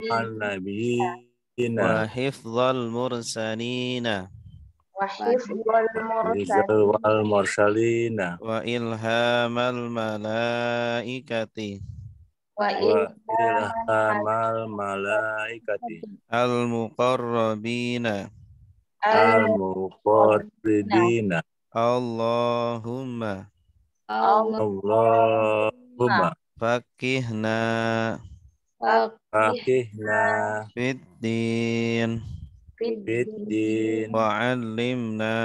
النبيين وحفظ المرسلين وحفظ والمرسلين وإلهام الملائكة وإلهام الملائكة المقربين المقربين اللهم اللهم فقهنا فقهنا في الدين في الدين وعلمنا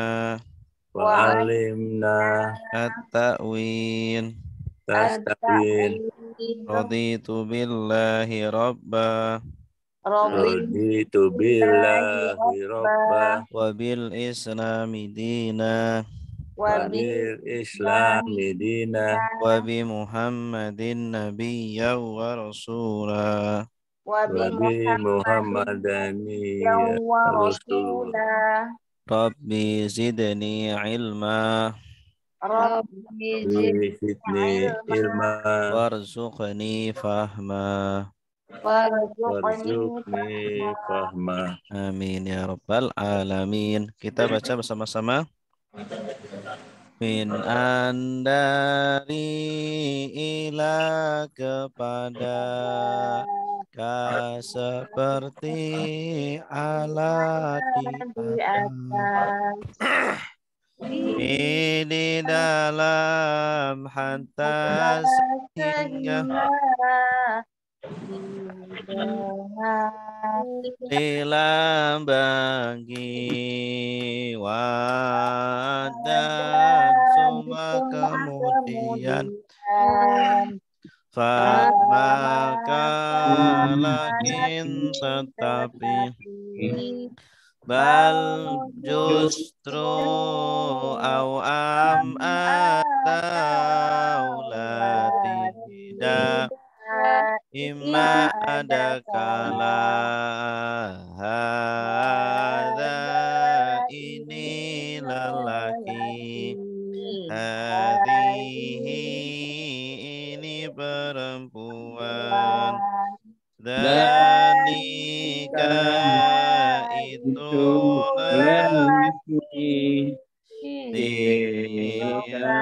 وعلمنا التأويل تستوين رضيت بالله ربا رضيت بالله ربا وبالإسلام دينا وبالإسلام دينا وبمحمد نبيا ورسولا وبمحمد رسول ربي زدني علما زدني علما وارزقني فهما warzuqni fahma. Amin ya rabbal alamin. Kita baca bersama-sama. Min andari ila kepada seperti alat di atas di dalam hatta sehingga dalam bagi wadah semua kemudian maka lakin tetapi bal justru atau la tidak imma ada kala hadza ini lelaki hadhihi ini perempuan dzalika itu lelaki dia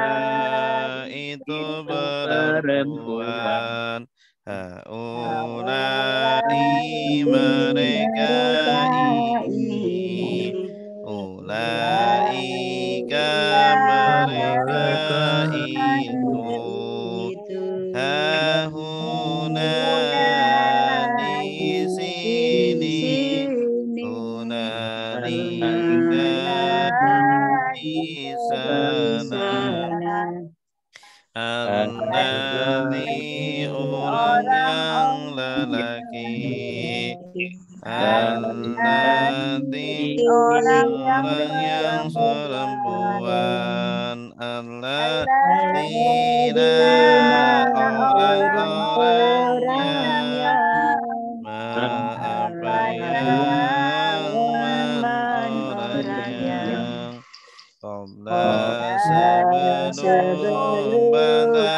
itu perempuan haulai mereka ini ulaika mereka itu hahuna di sini hunalika di sana alladzi orang yang lelaki alladzi orang yang perempuan alladzina orang-orang yang apa yang orang yang qabla sebelum pada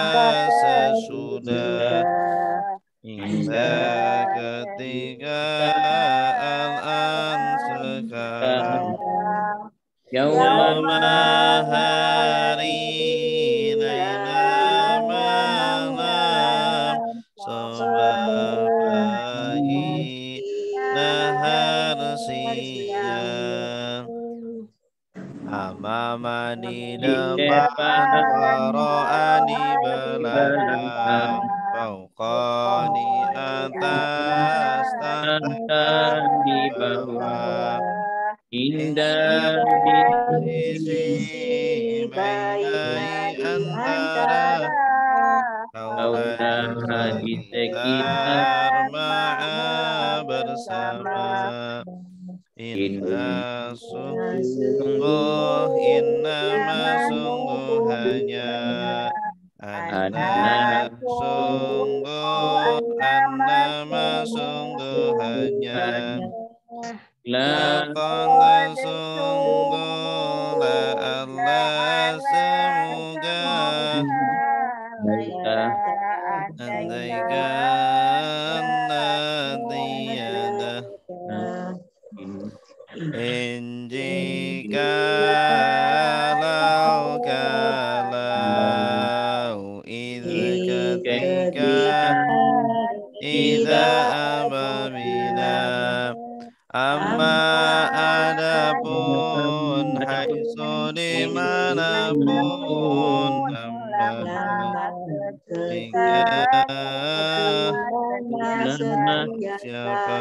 sesudah hingga ketika al-an sekarang yauma hari laila malam sobat pagi nahar siang amama di depan waro'a di belakang fauqa di atas tahta di bawah indah di sisi bainai antara kauna di sekitar ma'a bersama inna sungguh innama sungguh hanya anna sungguh annama sungguh hanya laqad sungguh la Allah semoga andaikan nanti In jikalau idh ketika idza apabila amma adapun haitsu dimanapun amma siapa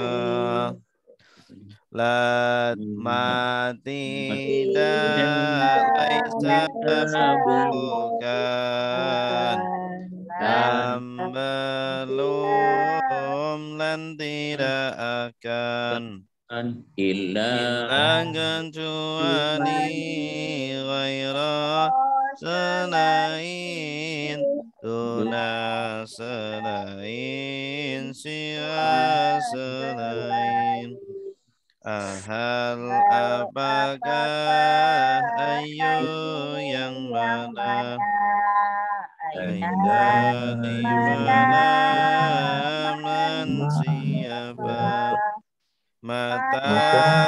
lat mati laisa bukan belum dan tidak akan illa kecuali ghaira selain selain selain ahal apakah ayu yang mana aida di mana man siapa mata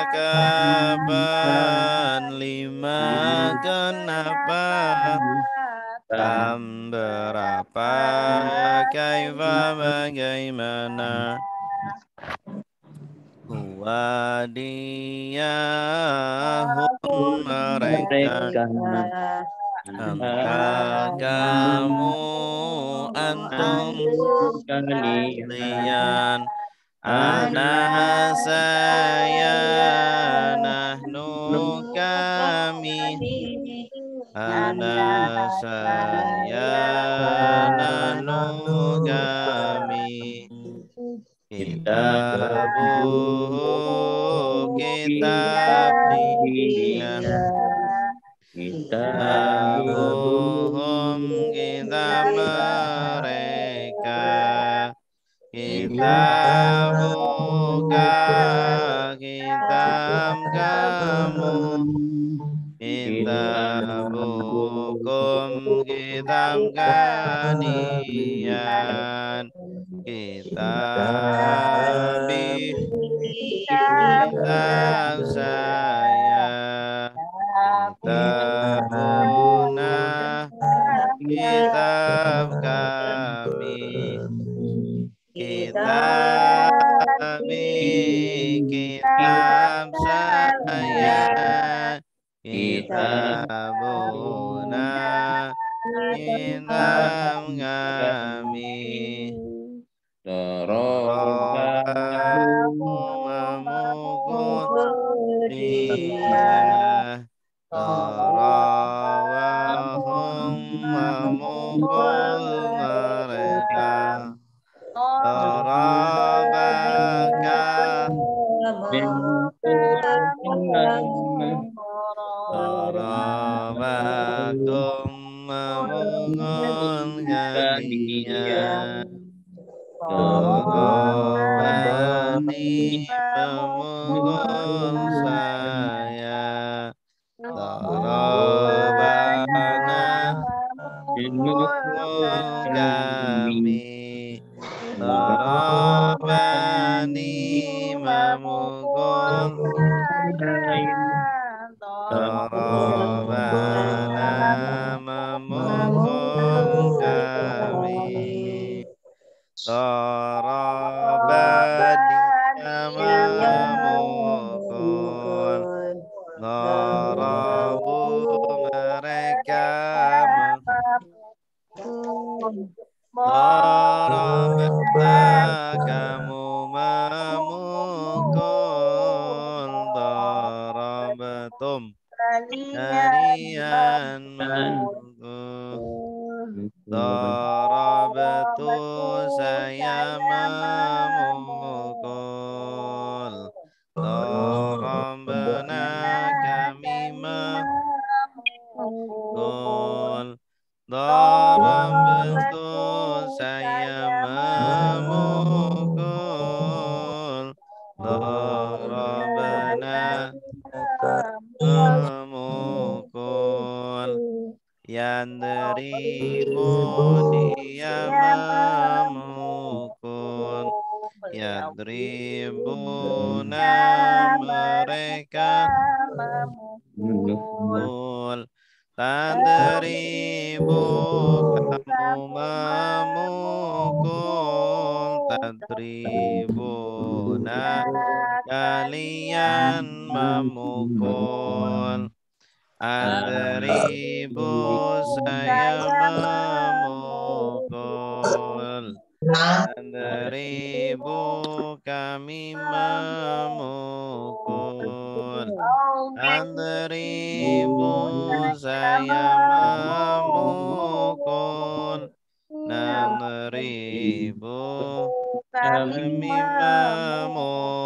kapan lima kenapa kam berapa kaifa bagaimana huwa dia mereka anta kamu antum kalian ana saya nahnu kami ana saya nahnu kami kitabuhu kitab dia kitabuhum kitab mereka kitabuka kitab kamu kitabukum kitab kalian kitabi kitab saya kitabuna kitab kami kitabi kitab saya kitabuna kitab kami tarawahum memukul mereka tarabaka tarabakum memukul kalian tarabani memukul saya tarabana memukul kami tarabani memukul tarabana memukul kami tarabani memukul darabu mereka darabta kamu memukul darabtum kalian memukul darabtu saya memukul darabna kami memukul darabtu saya memukul darabna memukul yandribu dia memukul yadribu Tadribuna mereka memukul. Tadribu kamu memukul. Tadribuna kalian memukul. Adribu saya memukul. Adribu kami memukul. Adribu saya memukul. Adribu kami memukul.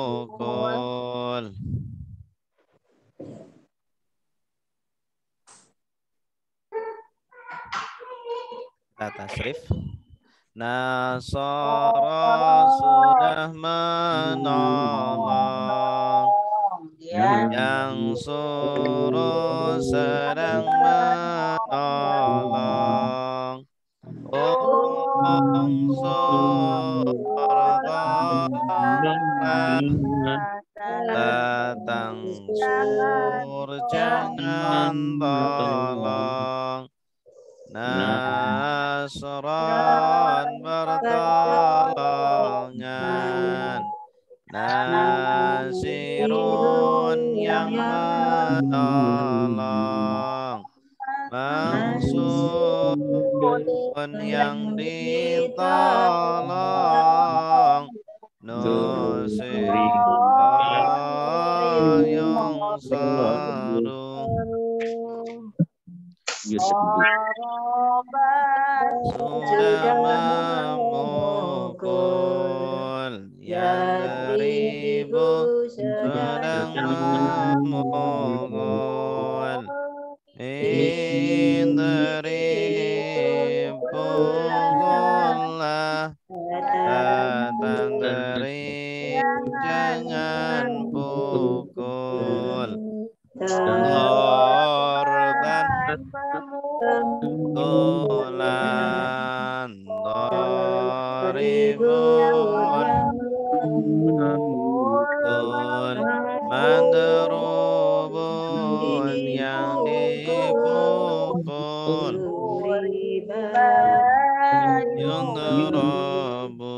Tasrif. Nasara sudah menolong, yang suruh sedang menolong. Datang sur jangan tolong. Nasron pertolongan. Nasirun yang menolong. Mansurun yang ditolong. Nusirun yang saru. Sudah memukul, yang ribu sedang memukul. Indribu gullah, datang dari jangan pukul. Dorban Tulan Doribun Tul Mandrubun yang dipukul. Yundrabu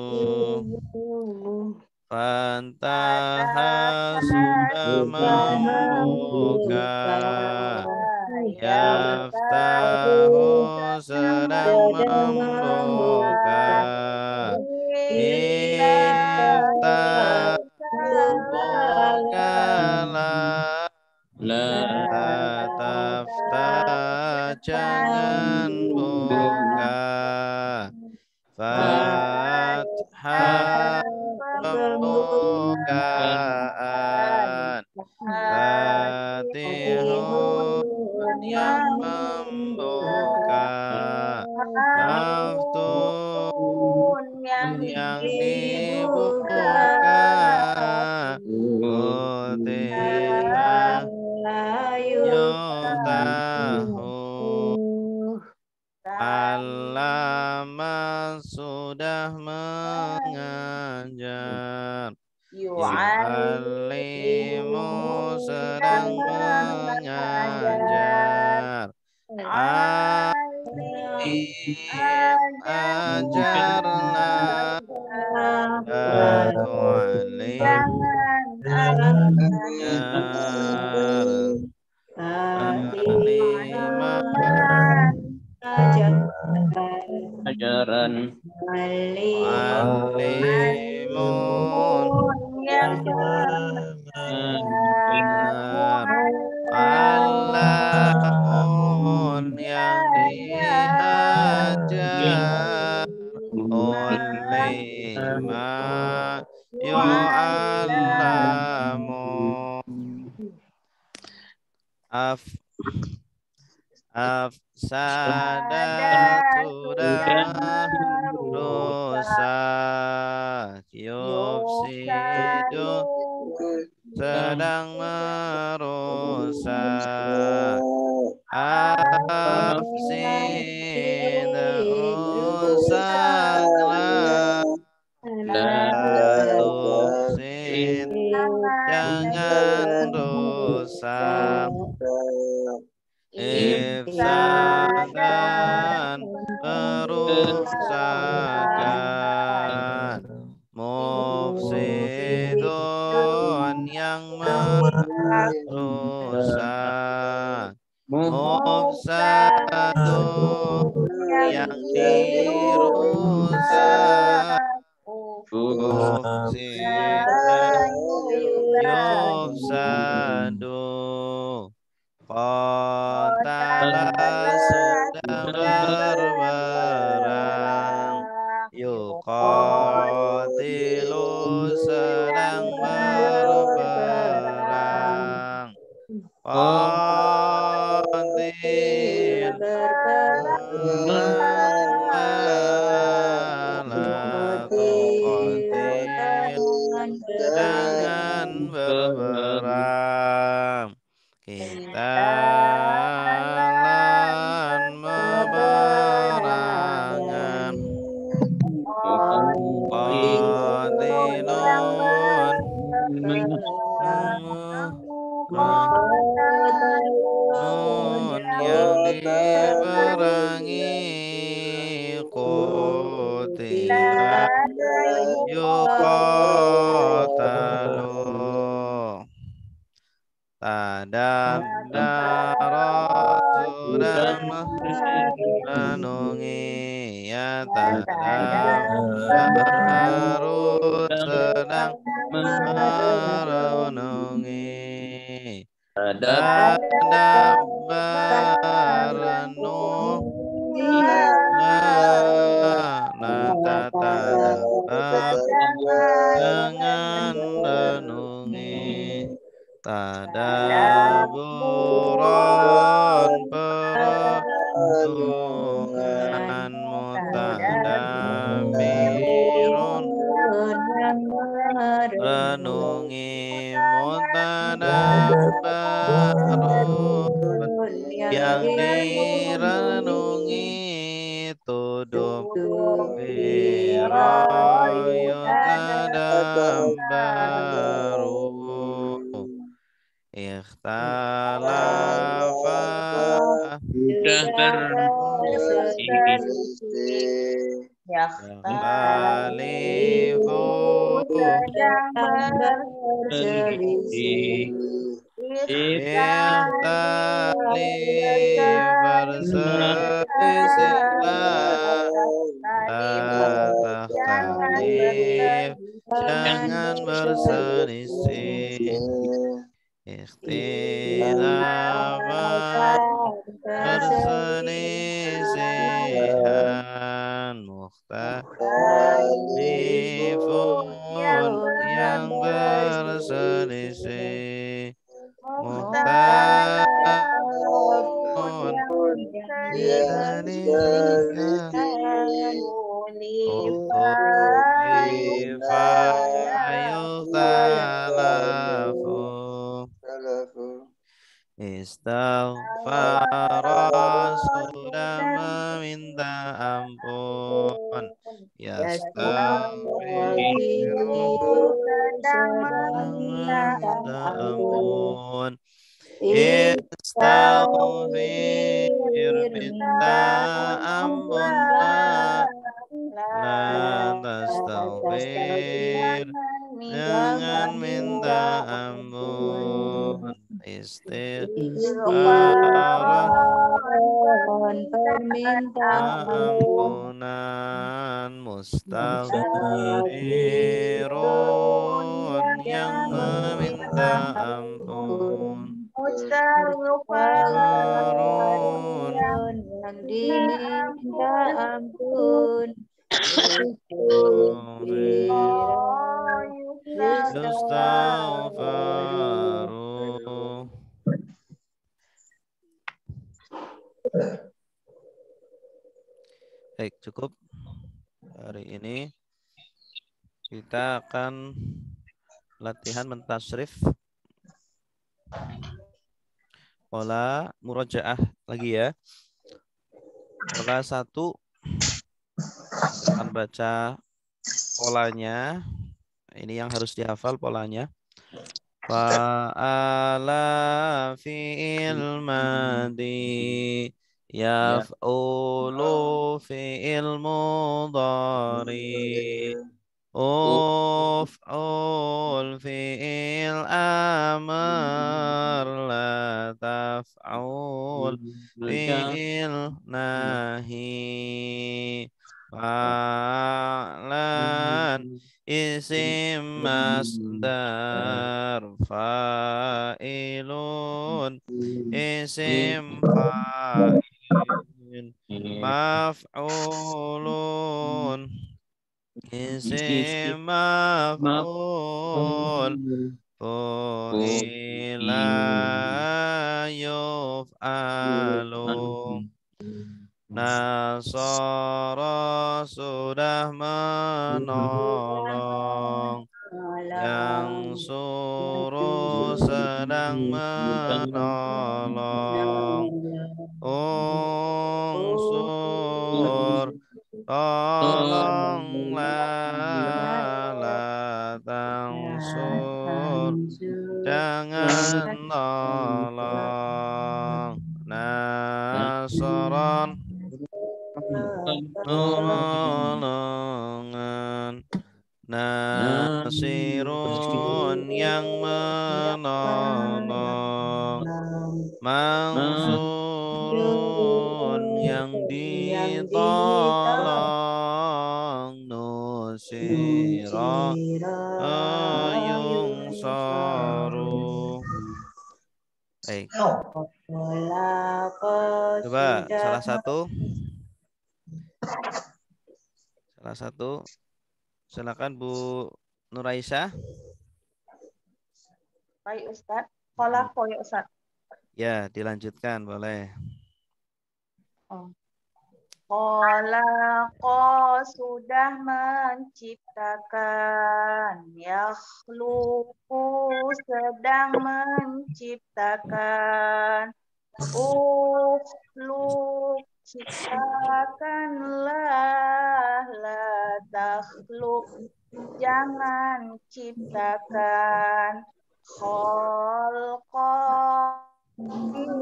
Fantaha sudah membuka. Yaftahu sedang membuka. Iftah bukalah. La taftah jangan buka. Fathah pembukaan. Fatihun yang membuka. Maftun yang dibuka. Futihah yuftahu. Allama sudah mengajar. Yu'allimu sedang mengajar. Alim ajarlah. Tu'alim ajar. ajaran Alimun yang benar. Alamun yang diajar. Ulima yu'allamu. Afsada sudah rusak. Yufsidu sedang merusak. Afsid rusaklah. La tufsid tufsid, jangan rusak. Ifsadan, perusakan. Mufsidun, yang merusak. Mufsadun, yang dirusak. Mufsidan, yufsadu. Qatala, sudah berperang. Yuqatilu, sedang berperang. Qatil, berperang. Wala tuqatil, jangan berperang. Kita lan memerangan. Qatilun, nun yang diperangi. Qutila, yuqatalu. Tadabbara, sudah menungi. Ya tadabbaru, sedang merenungi. Tadabbaranu, tadabbar, jangan renungi. Tadaburan, perenungan. Mutadabirun, renungi. Mutadabbarun, yang direnungi. Tudubbiru, tadabbaru. Ikhtalafa, sudah yakhtalifu, berselisih. Ikhtali, berselisihlah. La takhtalif, jangan berselisih. Ikhtilafan, perselisihan. Mukhtalifun, yang berselisih. Mukhtalifun, ukhtulifa, yukhtalafu. Istaghfara, sudah meminta ampun. Yastaghfiru, sedang meminta ampun. Istaghfir, minta ampunlah. La tastaghfir, jangan minta ampun. Istighfar, ampunan. Mustaghfirun, yang meminta ampun. Mustaghfarun, yang diminta ampun. Yustaghfaru. Baik, cukup. Hari ini kita akan latihan mentasrif pola murojaah lagi ya. Pola 1 akan baca polanya Ini yang harus dihafal polanya. Fa'ala fi'il madi. Yaf'ulu fi'il mudhari. Uf'ul fi'il amr. La taf'ul fi'il nahi. Fa'lan isim masdar. Fa'ilun isim fa'il. Maf'ulun isim maf'ul. Fu'ila yuf'alu. Nasara sudah menolong. Yang suruh sedang menolong. Unsur tolonglah. La tangsur jangan tolong. Nasaron pertolongan. Nasirun yang menolong. Mansurun yang ditolong. Nusira yungsaru. Baik. Coba salah satu. Silakan Bu Nuraisah. Baik Ustaz. Kholaqo ya Ustaz. Ya, dilanjutkan boleh. Kholaqo sudah menciptakan. Yakhluqu sedang menciptakan. Ukhluk ciptakanlah. La takhluk jangan ciptakan. Kholqa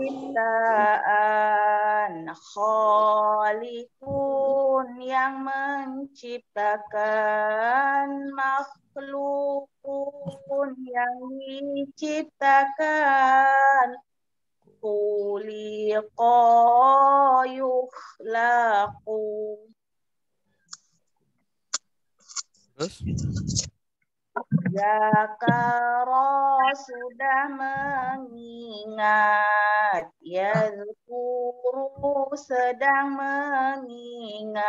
ciptaan. Khaliqun yang menciptakan. Makhlukun yang diciptakan. Khuliqa yukhlaqu. Terus? Zakara sudah mengingat. Yazkuru sedang mengingat.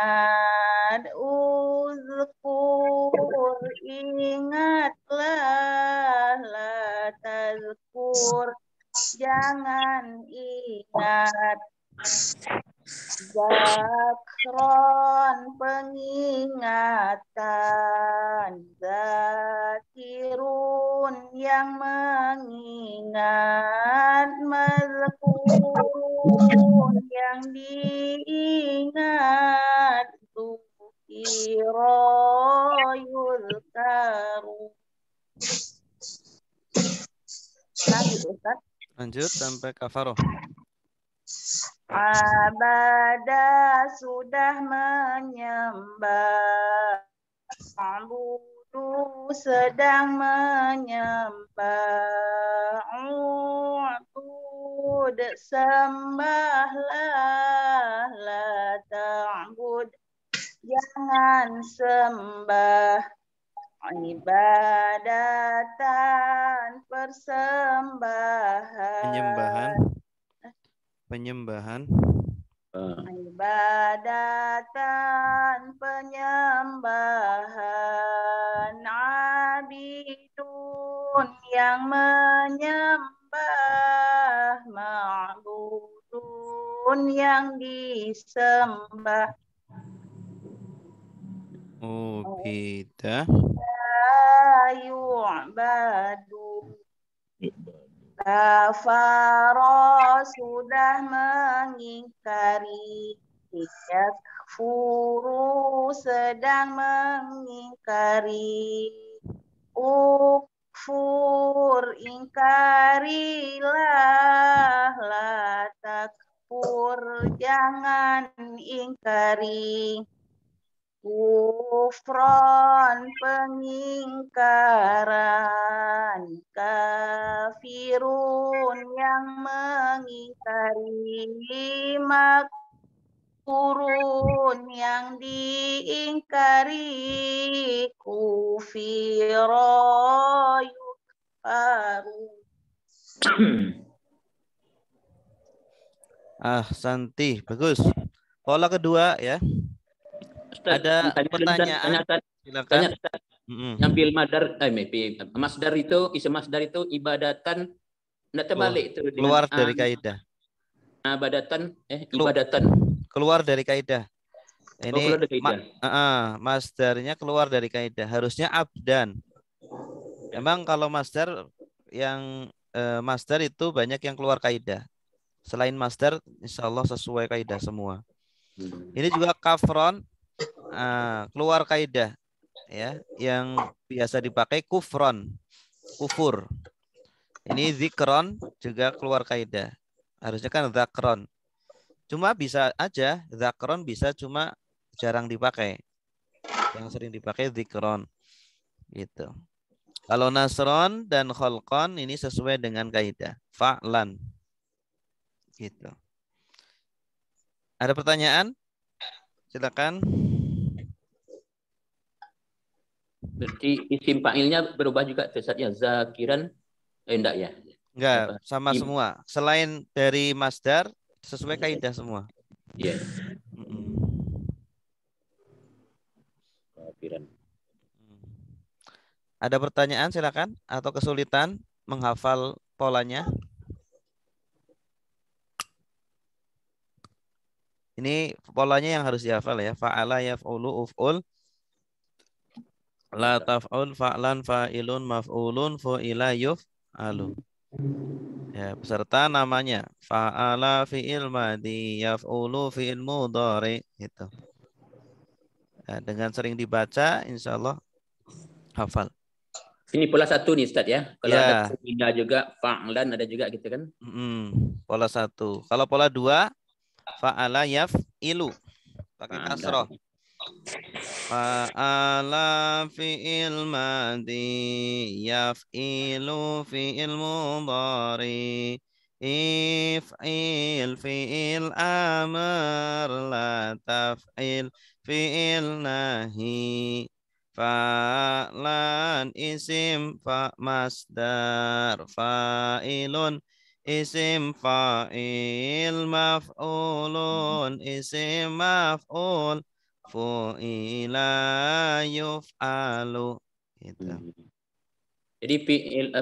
Uzkur ingatlah. La tazkur jangan ingat. Zakron pengingatan. Zakirun yang mengingat. Mazkurun yang diingat. Zukiro yulkaru. Lanjut Ustaz. Lanjut sampai kafaroh. Abada sudah menyembah. Abudu sedang menyembah. Ubud sembahlah. La ta'bud jangan sembah. Ibadatan persembahan. Penyembahan. Ibadatan penyembahan. Abidun yang menyembah. Ma'budun yang disembah. Ubida Yu'badu. Kafara sudah mengingkari. Yakfuru sedang mengingkari. Ukfur ingkarilah, la takfur jangan ingkari. Kufron pengingkaran, kafirun yang mengingkari, makurun yang diingkari, kufiro yukfaru. Santi, bagus. Pola kedua ya. Ustaz, Ada pertanyaan? Silakan. Ustaz. Yang fil madar, masdar itu, isim masdar itu ibadatan, tidak terbalik itu. Keluar dari kaidah. Ibadatan, ibadatan. Keluar dari kaidah. Ini keluar dari kaidah. masdarnya keluar dari kaidah. Harusnya abdan. Emang kalau masdar yang masdar itu banyak yang keluar kaidah. Selain masdar, insya Allah sesuai kaidah semua. Ini juga kafron. Keluar kaidah ya, yang biasa dipakai kufron, kufur. Ini zikron juga keluar kaidah. Harusnya kan zakron. Cuma bisa aja zakron bisa, cuma jarang dipakai. Yang sering dipakai zikron. Gitu. Kalau nasron dan kholqon ini sesuai dengan kaidah. Fa'lan. Gitu. Ada pertanyaan? Silakan. Berarti isim fa'ilnya berubah juga ya, zakiran, enggak ya? Enggak, sama semua. Selain dari masdar, sesuai kaidah semua. Iya. Ada pertanyaan silakan atau kesulitan menghafal polanya? Ini polanya yang harus dihafal ya. Fa'ala yaf'ulu uf'ul. La taf'ul fa'lan fa'ilun maf'ulun fu'ila yuf'alu. Ya, beserta namanya. Fa'ala fi'il madhi yaf'ulu fi'il mudhari gitu. Ya, dengan sering dibaca insyaallah hafal. Ini pola satu nih Ustaz ya. Kalau Ya. ada pindah juga, fa'lan ada juga gitu kan. Pola 1. Kalau pola 2 fa'ala yaf'ilu pakai kasroh. Fa'ala fi'il madhi yaf'ilu fi'il mudhari if'il fi'il amr la taf'il fi'il nahi fa'lan isim masdar fa'ilun isim fa'il maf'ulun isim maf'ul fu'ila yuf'alu gitu. Jadi fi'il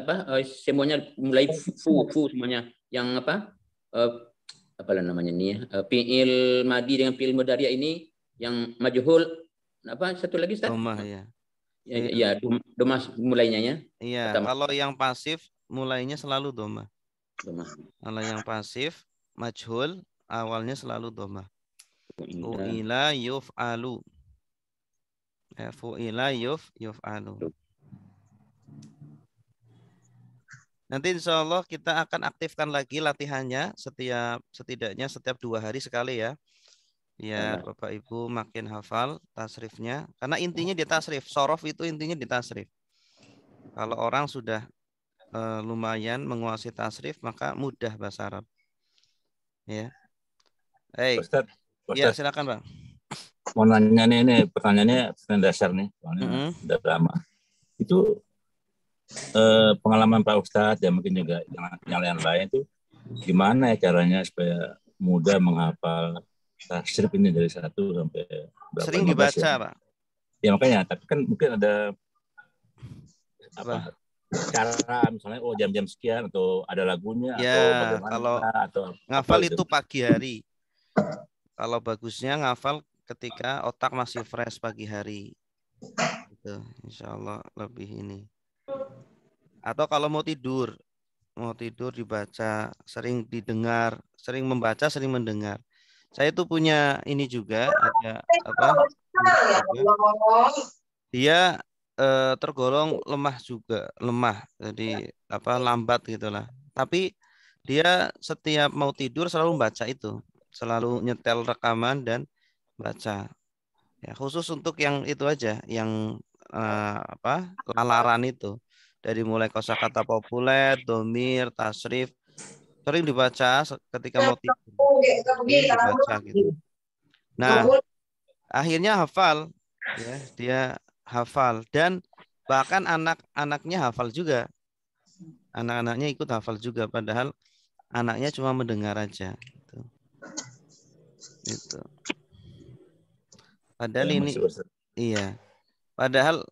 semuanya mulai fu semuanya. Yang apa namanya ini ya? Fi'il madi dengan fi'il mudhari ini yang majhul satu lagi Ustaz? Domah ya. Ya, domah mulainya ya. Iya, kalau yang pasif mulainya selalu domah. Kalau yang pasif majhul awalnya selalu domah. Fu'ila yuf'alu. Ya, fu'ila yuf'alu. Nanti insya Allah kita akan aktifkan lagi latihannya setidaknya setiap 2 hari sekali ya. Biar Bapak Ibu makin hafal tasrifnya. Karena intinya di tasrif. Sorof itu intinya di tasrif. Kalau orang sudah lumayan menguasai tasrif, maka mudah bahasa Arab. Ya. Ustaz, ya silakan Bang. Mau nanya ini pertanyaannya dasar nih. Udah lama. Itu pengalaman Pak Ustadz ya mungkin juga yang lain itu gimana ya caranya supaya mudah menghafal tasrif ini dari 1 sampai berapa? Sering dibaca ya? Pak. Ya makanya, tapi kan mungkin ada cara misalnya jam-jam sekian atau ada lagunya ya, atau bagaimana kalau atau ngafal itu pagi hari. Kalau bagusnya ngafal ketika otak masih fresh pagi hari. Gitu, insya Allah lebih ini. Atau kalau mau tidur dibaca, sering didengar, sering membaca, sering mendengar. Saya itu punya ini juga ada dia tergolong lemah juga, lemah. Jadi lambat gitulah. Tapi dia setiap mau tidur selalu baca itu, selalu nyetel rekaman dan baca. Ya, khusus untuk yang itu aja, yang lalaran itu. Dari mulai kosakata populer, domir, tasrif, sering dibaca ketika mau tidur. Dibaca gitu. Nah, akhirnya hafal, ya, dia hafal dan bahkan anak-anaknya hafal juga. Anak-anaknya ikut hafal juga, padahal anaknya cuma mendengar aja. Gitu. Padahal ini, iya. Padahal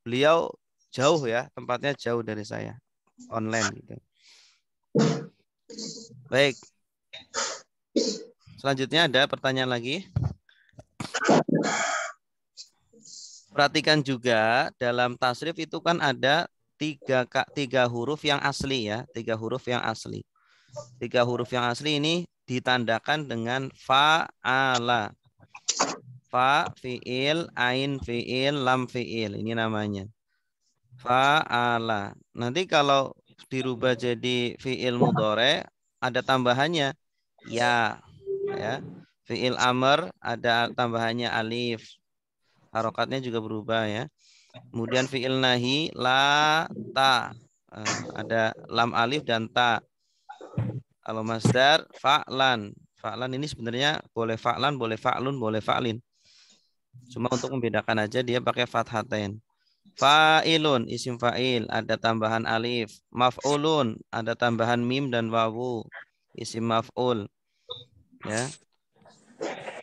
beliau jauh ya, tempatnya jauh dari saya, online gitu. Baik. Selanjutnya ada pertanyaan lagi. Perhatikan juga dalam tasrif itu kan ada tiga huruf yang asli ya, 3 huruf yang asli. 3 huruf yang asli ini ditandakan dengan fa'ala. Fa, fi'il, ain, fi'il, lam, fi'il. Ini namanya. Fa'ala. Nanti kalau dirubah jadi fi'il mudhari ada tambahannya ya. Fi'il amr ada tambahannya alif. Harokatnya juga berubah ya. Kemudian fi'il nahi la ta. Ada lam alif dan ta. Kalau masdar fa'lan. Fa'lan ini sebenarnya boleh fa'lan, boleh fa'lun, boleh fa'lin. Cuma untuk membedakan aja dia pakai fathatain. Fa'ilun isim fa'il ada tambahan alif. Maf'ulun ada tambahan mim dan wawu isim maf'ul. Ya.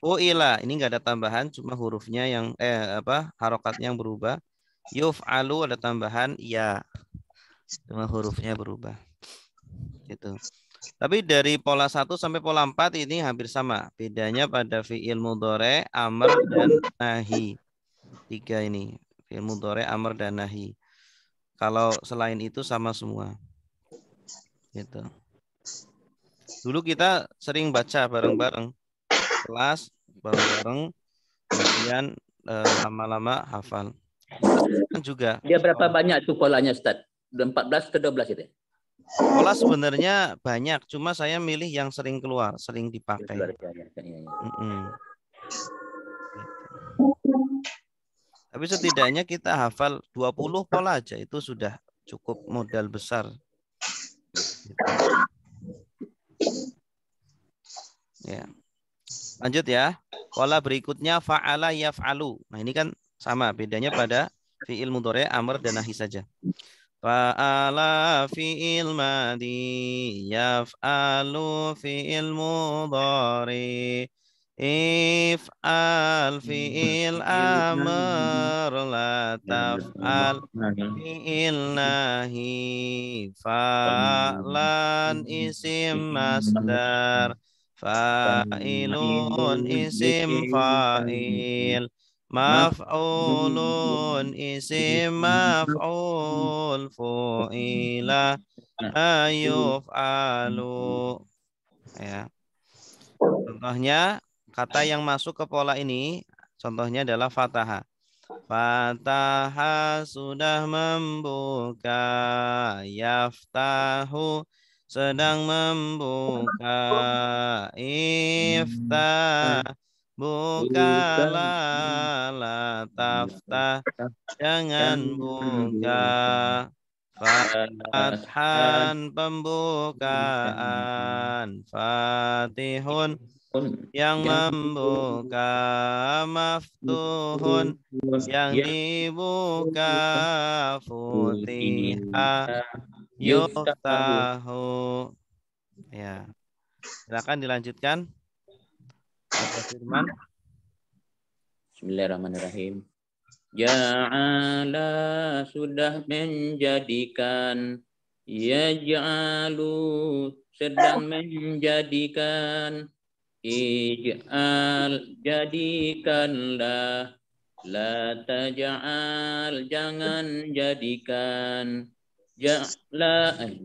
Fu'ila ini enggak ada tambahan, cuma hurufnya yang harokatnya yang berubah. Yuf'alu ada tambahan ya. Cuma hurufnya berubah. Gitu. Tapi dari pola 1 sampai pola 4 ini hampir sama. Bedanya pada fi'il mudhari, amr, dan nahi. 3 ini. Fi'il mudhari, amr, dan nahi. Kalau selain itu sama semua. Gitu. Dulu kita sering baca bareng-bareng. Kelas, bareng-bareng. Kemudian lama-lama hafal. Kan juga. Dia berapa banyak tuh polanya, Ustaz? 14 ke 12 itu? Pola sebenarnya banyak, cuma saya milih yang sering keluar, sering dipakai. Tapi setidaknya kita hafal 20 pola aja, itu sudah cukup modal besar. Ya. Lanjut ya. Pola berikutnya fa'ala yaf'alu. Nah, ini kan sama, bedanya pada fi'il mudhari, amr, dan nahi saja. Fa'ala fi'il madi yaf'alu fi'il mudhari if'al fi'il amr la taf'al fi'il nahi fa'lan isim masdar fa'ilun isim fa'il maf'ulun isim maf'ul fu'ila ayuf'alu. Ya. Contohnya kata yang masuk ke pola ini, contohnya adalah fataha. Fataha sudah membuka, yaftahu sedang membuka, iftah bukalah, la taftah jangan buka, fathan pembukaan, fatihun yang membuka, maftuhun yang dibuka, futiha yuftahu. Ya. Silakan dilanjutkan. Firman. Bismillahirrahmanirrahim. Ja'ala sudah menjadikan, yaj'alu sedang menjadikan, ij'al jadikanlah, la taj'al jangan jadikan, ja'lan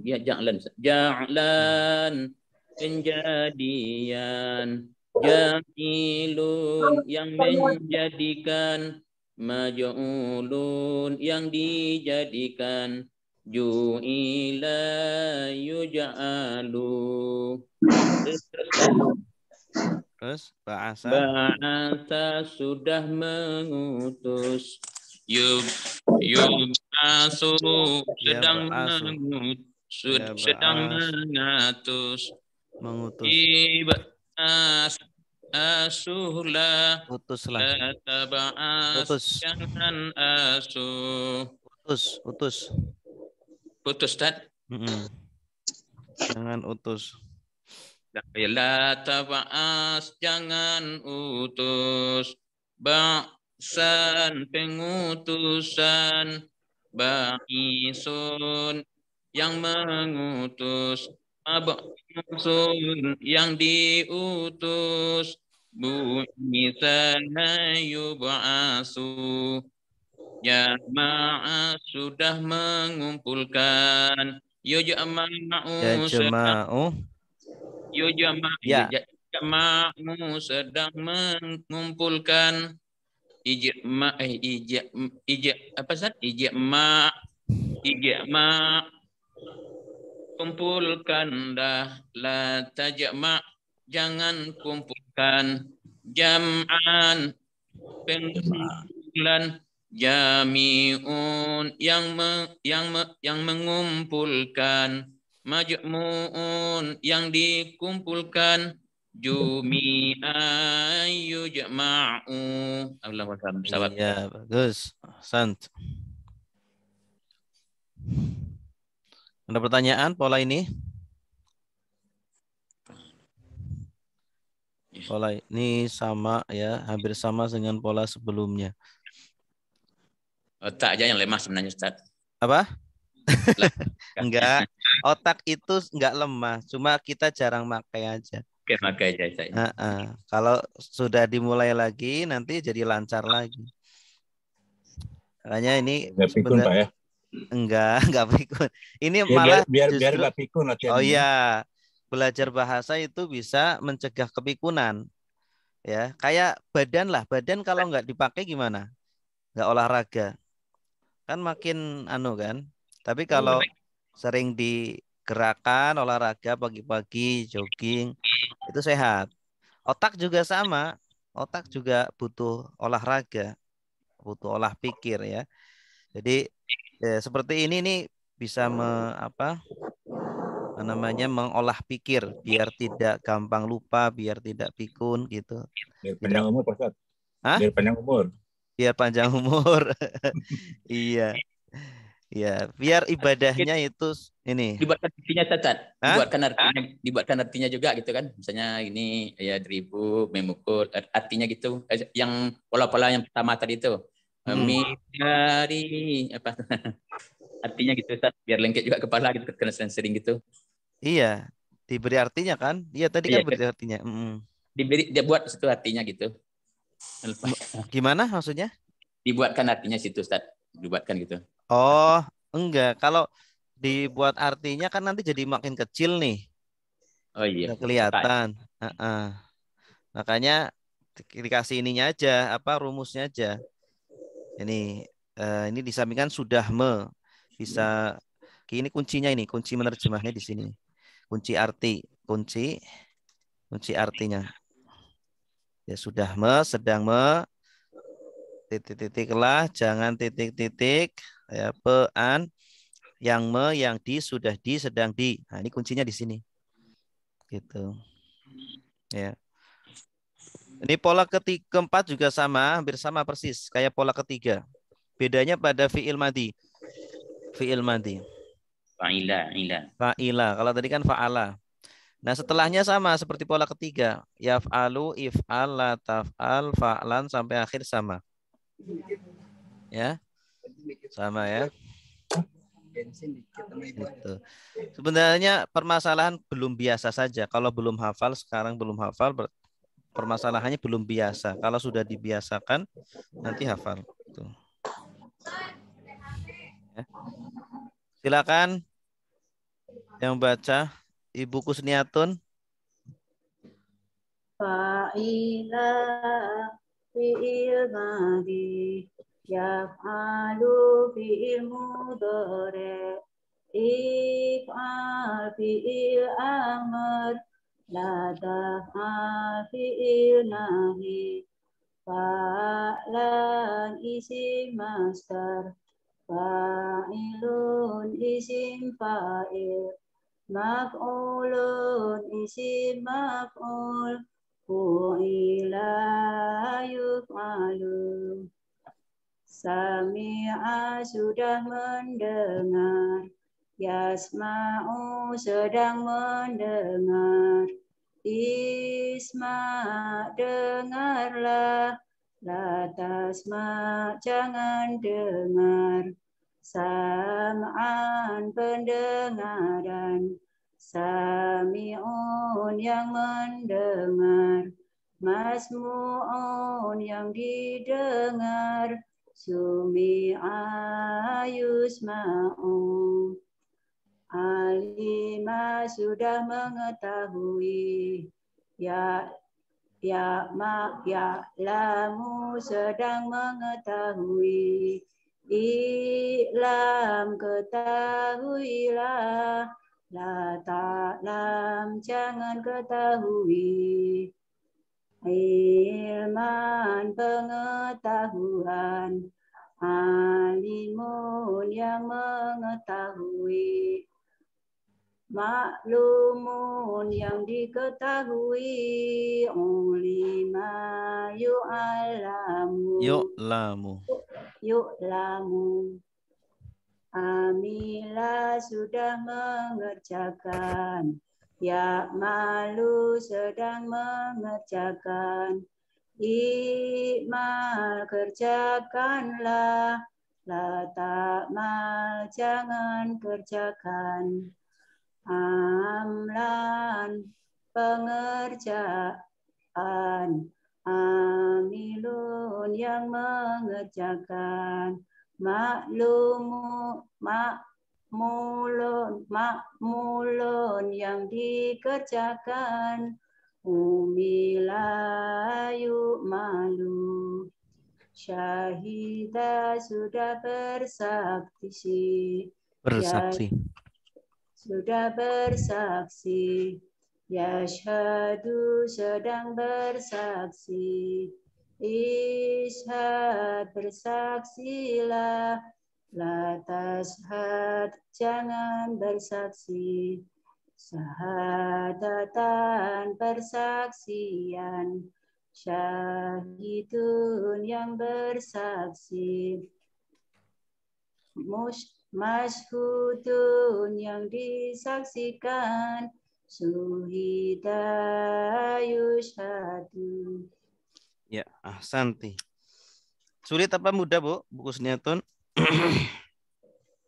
penjadian, jamilun yang menjadikan, maj'ulun yang dijadikan, ju'ila yuj'alu. Terus ba'asa Ba'asa sudah mengutus, yub'asu ya sedang ba'asu ya sedang ba'as mengatus, mengutus ibas asuhlah utuslah la taba'as utus jangan asuh. utus Putus Ustaz. jangan utus La taba'as jangan utus, ba'san pengutusan, ba'isun yang mengutus, mab'usun yang diutus, bu'isana yub'asu. Jamaah sudah mengumpulkan. ya Yujma'u jema'u ya Ijma'u sedang mengumpulkan. Apa Ustaz? Ijma kumpulkan dah, la tajma' jangan kumpulkan, jam'an pengumpulan, jami'un yang mengumpulkan, majmu'un yang dikumpulkan, jumi'a yujma'u. Allahu akbar. iya bagus sant. Ada pertanyaan pola ini? Pola ini sama ya, hampir sama dengan pola sebelumnya. Otak aja yang lemah sebenarnya Ustaz. Apa? Enggak, otak itu enggak lemah, cuma kita jarang pakai aja. Oke, pakai aja saya. Kalau sudah dimulai lagi, nanti jadi lancar lagi. Makanya ini Nggak pikun Pak ya? enggak pikun. Ini Ya, malah biar justru nggak pikun latihan oh ini. iya, belajar bahasa itu bisa mencegah kepikunan. Ya, kayak badan lah. Badan kalau nggak dipakai gimana? Nggak olahraga. Kan makin kan. Tapi kalau sering digerakkan olahraga pagi-pagi, jogging, itu sehat. Otak juga sama. Otak juga butuh olahraga, butuh olah pikir ya. Jadi seperti ini nih bisa mengolah pikir biar tidak gampang lupa, biar tidak pikun gitu. Biar panjang umur Pak Ustaz. Hah? Biar panjang umur. Biar panjang umur. Iya. Iya, biar ibadahnya itu ini. Dibuatkan artinya Ustaz. Dibuatkan artinya juga gitu kan. Misalnya ini ya dribu, memukul, artinya gitu. Yang pola-pola yang pertama tadi itu. Dari apa? Artinya gitu Ustaz, biar lengket juga kepala gitu karena sering gitu. Iya, diberi artinya kan? Iya tadi kan beri artinya. Dia buat situ artinya gitu. Gimana maksudnya? Dibuatkan artinya situ Ustaz. Dibuatkan gitu. Oh, enggak. Kalau dibuat artinya kan nanti jadi makin kecil nih. Oh iya. Nggak kelihatan. Makanya dikasih ininya aja, rumusnya aja. Ini disampingkan sudah bisa. Ini kuncinya ini, kunci menerjemahnya di sini. Kunci arti, kunci artinya. Ya sudah sedang titik-titik lah, jangan titik-titik. Ya, pean, yang di, sudah di, sedang di. Nah, ini kuncinya di sini. Gitu. Ya. Ini pola keempat juga sama, hampir sama persis kayak pola ketiga. Bedanya pada fi'il madhi. Fi'il madhi. Fa'ila. Kalau tadi kan fa'ala. Nah, setelahnya sama seperti pola ketiga. Yaf'alu, if'al, la taf'al, fa'lan sampai akhir sama. Ya. Sama ya. Gitu. Sebenarnya permasalahan belum biasa saja. Kalau belum hafal, sekarang belum hafal, permasalahannya belum biasa. Kalau sudah dibiasakan, nanti hafal. Tuh. Ya. Silakan yang baca Ibu Kusniatun. Fa'ila fi'il madhi Yaf'alu fi'il mudhari'. If'al fi'il amr. La taf'al fi'il nahi. Fa'lan isim masdar. Fa'ilun isim fa'il. Maf'ulun isim maf'ul. Fu'ila yuf'alu. Sami'a sudah mendengar. Yasma'u sedang mendengar. Isma' dengarlah. La tasma' jangan dengar. Sam'an pendengaran. Sami'un yang mendengar. Masmu'un yang didengar. Sumi'a yusma'u. Alima sudah mengetahui. Ya lamu sedang mengetahui. I'lam ketahuilah. La ta'lam jangan ketahui. Ilman pengetahuan. Alimun yang mengetahui. Maklumun yang diketahui. Ulima yu'alamu. Yu'lamu. Amila sudah mengerjakan. Ya'malu sedang mengerjakan. I'mal kerjakanlah. La ta'mal jangan kerjakan. Amlan pengerjaan. Amilun yang mengerjakan. Makmulun yang dikerjakan. Umila yu'malu. Syahidah sudah bersaksi. Sudah bersaksi. Yashhadu sedang bersaksi. Ishhad bersaksilah. La tashhad jangan bersaksi. Syahadatan persaksian. Syahidun yang bersaksi. Masyhudun yang disaksikan. Syuhida yushhadu. Ya, ahsanti. Sulit apa mudah, Bu? Buku Sunnatun?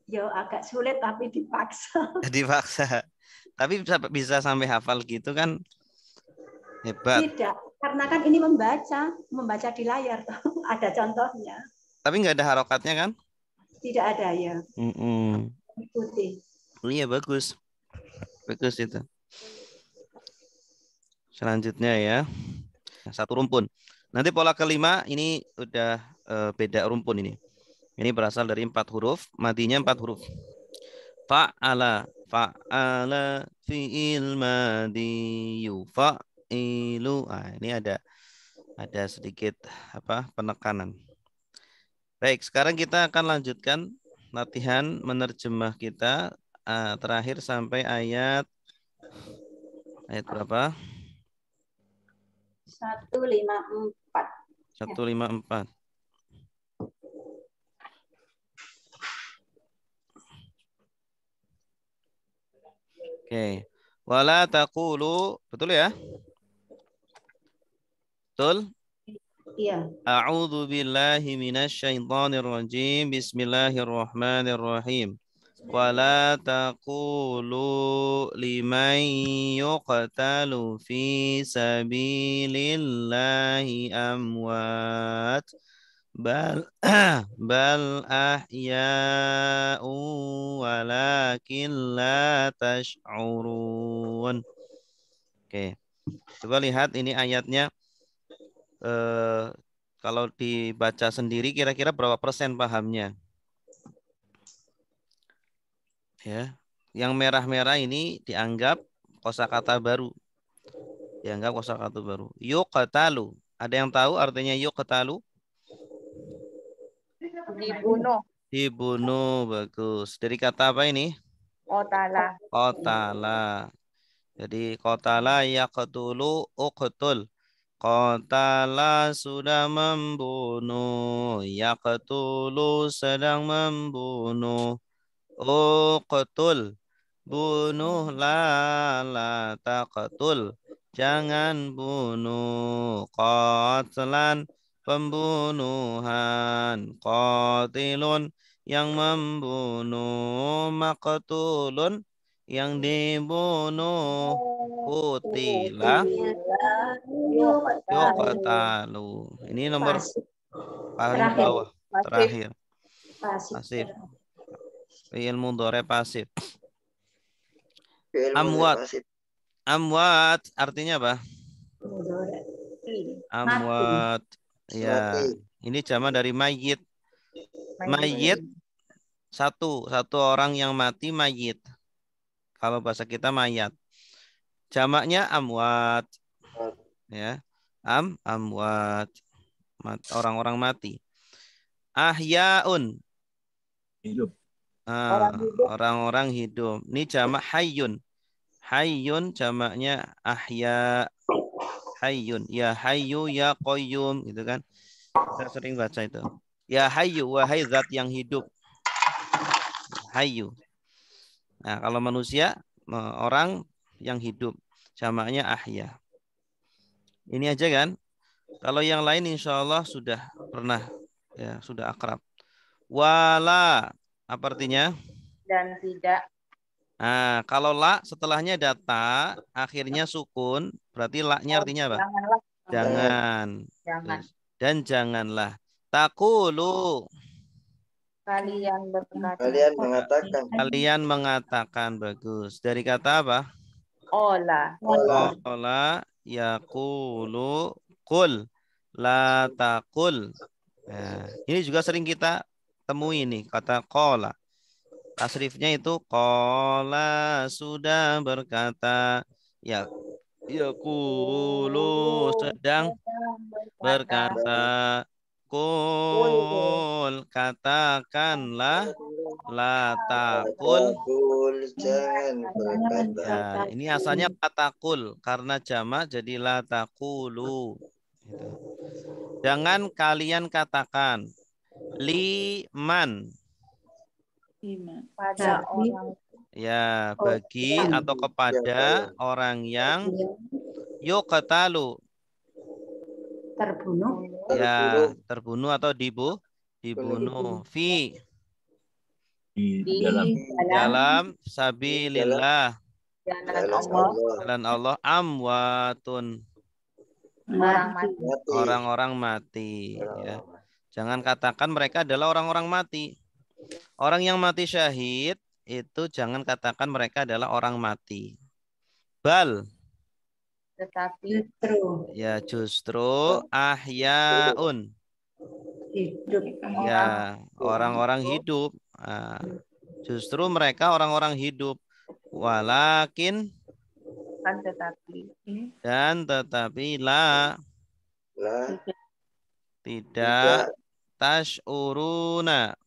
Yo agak sulit tapi dipaksa. Dipaksa. Tapi bisa sampai hafal gitu kan hebat. Tidak, karena kan ini membaca di layar. Ada contohnya. Tapi nggak ada harokatnya kan? Tidak ada ya. Ikuti. Iya bagus. Bagus itu. Selanjutnya ya. Satu rumpun. Nanti pola kelima ini udah beda rumpun ini. Ini berasal dari 4 huruf. Madinya 4 huruf. Fa'ala. Fa'ala fi'il madiyu. Fa'ilu. Nah, ini ada sedikit penekanan. Baik, sekarang kita akan lanjutkan latihan menerjemah kita terakhir sampai ayat berapa? 154. 154. Oke. Wala taqulu, betul ya? Betul? Iya. A'udzu billahi minasyaitonir rajim. Bismillahirrahmanirrahim. Wala taqulu liman yuqtalu fi sabilillahi amwat bal ahya'u walakin la tash'urun. Oke. Coba lihat ini ayatnya. Kalau dibaca sendiri kira-kira berapa persen pahamnya? Ya. Yang merah-merah ini dianggap kosakata baru. Dianggap kosakata baru. Yuqtalu. Ada yang tahu artinya yuqtalu? Dibunuh. Dibunuh, bagus. Dari kata apa ini? Qatala. Qatala. Jadi qatala yaqtulu uqtul. Qatala sudah membunuh. Yaqtulu sedang membunuh. Uqtul. Bunuhlah, la taqtul. Jangan bunuh. Qatlan. Pembunuhan. Qatilun. Yang membunuh. Maqtulun. Yang dibunuh. Kutila. Yuqtalu. Ini nomor paling Terakhir. bawah. Terakhir. Pasif. Pasif. Fi'il mudhari pasif. Fi'il Amwat. mudhari pasif. Amwat artinya apa? Amwat. Ya. Mati. Ini jamak dari mayit. Mayit satu orang yang mati mayit. Kalau bahasa kita mayat. Jamaknya amwat. Ya. Amwat. Orang-orang mati. Ahyaun. Hidup. Orang-orang hidup. Ini jamak hayyun. Hayyun jamaknya ahya. Hayyun. Ya hayyu ya qayyum gitu kan. Kita sering baca itu. Ya hayyu, wahai zat yang hidup. Hayyu. Nah, kalau manusia orang yang hidup jamaknya ahya. Ini aja kan. Kalau yang lain insya Allah sudah pernah ya, sudah akrab. Wala apa artinya? Dan tidak. Nah, kalau la setelahnya data, akhirnya sukun, berarti la-nya artinya apa? Janganlah. Jangan. Jangan. Dan janganlah. Takulu. Kalian berkata. Kalian mengatakan. Kalian mengatakan, bagus. Dari kata apa? Ola. Qala yaqulu qul la taqul. Nah, ini juga sering kita temui nih kata qala. Tasrifnya itu qala sudah berkata, ya yaqulu sedang berkata, qul katakanlah, la taqul. Jangan berkata. Ya, ini asalnya katakul karena jamak jadi la taqulu. Gitu. Jangan kalian katakan liman. Pada orang. Ya, bagi atau kepada orang yang yuqtalu. Terbunuh. Ya, terbunuh atau dibunuh. Fi. Di Di Dalam sabilillah. jalan Allah. Jalan Allah amwatun. Orang mati. Orang-orang mati. Ya. Jangan katakan mereka adalah orang-orang mati. Orang yang mati syahid itu jangan katakan mereka adalah orang mati. Bal. Tetapi Ya justru ahyaun. Hidup. Ya orang-orang hidup. Nah, justru mereka orang-orang hidup. Walakin dan tetapi la tidak tash'uruna.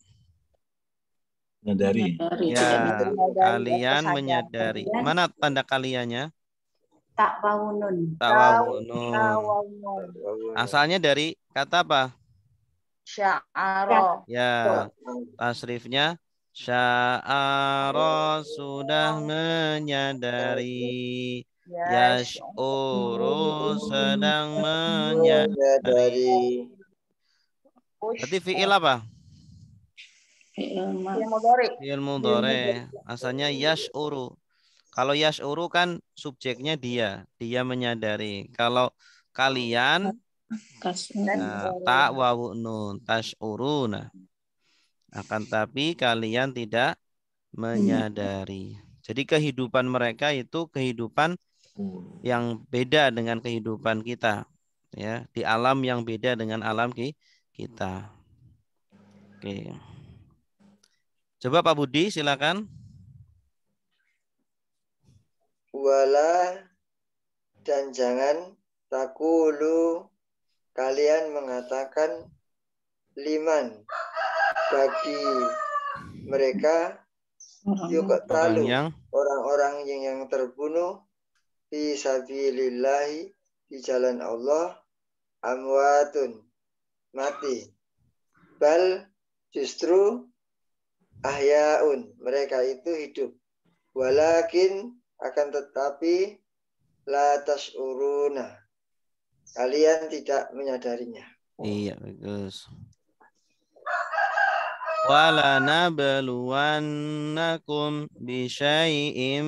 Menyadari. Ya, kalian menyadari. Mana tanda kaliannya? Ta'wawunun. Tawawunun. Asalnya dari kata apa? Sya'ara. Ya, tasrifnya sya'ara sudah menyadari. Yash'uru sedang menyadari. Berarti fi'il apa? Fi'il mudhari. Asalnya yash'uru. Kalau yash'uru kan subjeknya dia menyadari. Kalau kalian ta wawu nun tash'uruna. Akan tapi kalian tidak menyadari. Jadi kehidupan mereka itu kehidupan yang beda dengan kehidupan kita. ya, di alam yang beda dengan alam kita. Oke. Coba Pak Budi silakan. Wala dan jangan takulu kalian mengatakan liman bagi mereka yuqtalu orang-orang yang terbunuh fi sabilillahi di jalan Allah amwatun mati bal justru ahyaun mereka itu hidup walakin akan tetapi la tasuruna kalian tidak menyadarinya. Iya, bagus. Wala nabluwannakum bisyai'im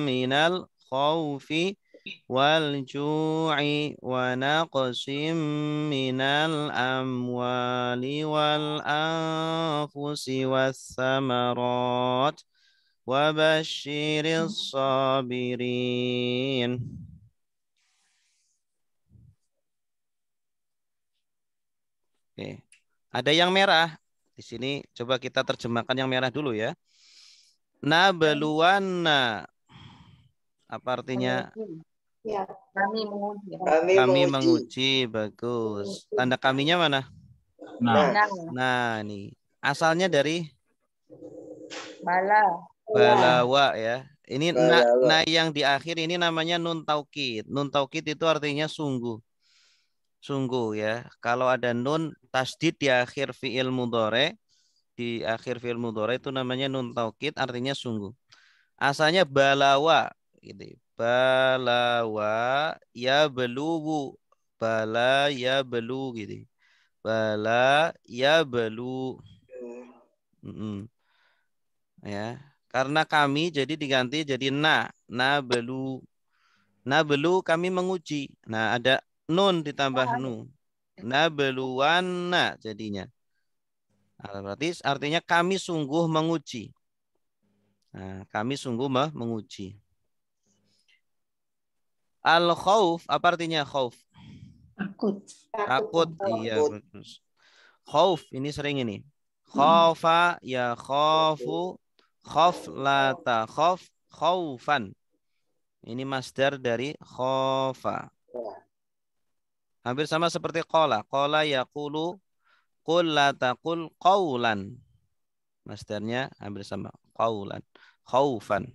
minal khawfi wal ju'i wa naqsim minal amwali wal anfusi was samarat wa basyiris sabirin. Oke. Ada yang merah. Di sini coba kita terjemahkan yang merah dulu ya. Nabluwanna. Apa artinya? Ya, kami menguji. Kami menguji. Bagus. Tanda kaminya mana? Nah, Nah, nih. Asalnya dari Balawa. balawa ya. Ini Balawa. yang di akhir ini namanya nun taukid. Nun taukid itu artinya sungguh. Sungguh ya. Kalau ada nun tasdid di akhir fi'il mudhari, itu namanya nun taukid artinya sungguh. Asalnya balawa gitu. Balawa ya beluwu. Bala ya belu gitu. Bala ya belu. Ya. Karena kami jadi diganti jadi belu. Belu kami menguji. Nah, ada nun ditambah nu. Nabluwanna jadinya. Nah, berarti artinya kami sungguh menguji. Nah, kami sungguh menguji. Al-khauf, apa artinya khauf? Takut. Iya, bagus. Khauf, ini sering ini. Khaufa ya khaufu, khauf la ta khauf, khaufan. Ini masdar dari khaufa. Hampir sama seperti qala. Qala yaqulu, qul la taqul qawlan. Masdarnya hampir sama. Qawlan. Khaufan.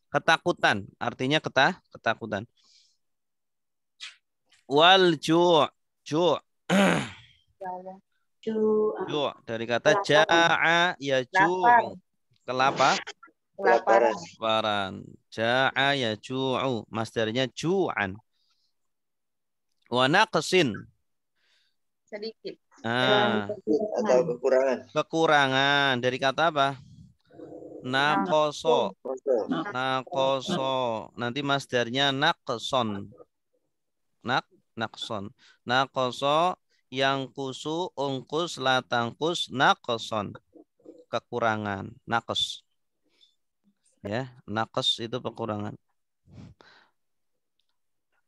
Ketakutan. Artinya ketakutan. Wal ju'. Ju'. Ju' dari kata ja'a ya ju'u. Kelapa? Kelaparan. Ja'a ya ju'u. Masdarnya ju'an. Wa naqsin. Sedikit. Atau Kekurangan. Dari kata apa? Naqoso. Nanti masdarnya naqson. Naqson. Naqoso yang kusu ungkus latangkus naqson. Kekurangan. Naqos. Ya, naqos itu kekurangan.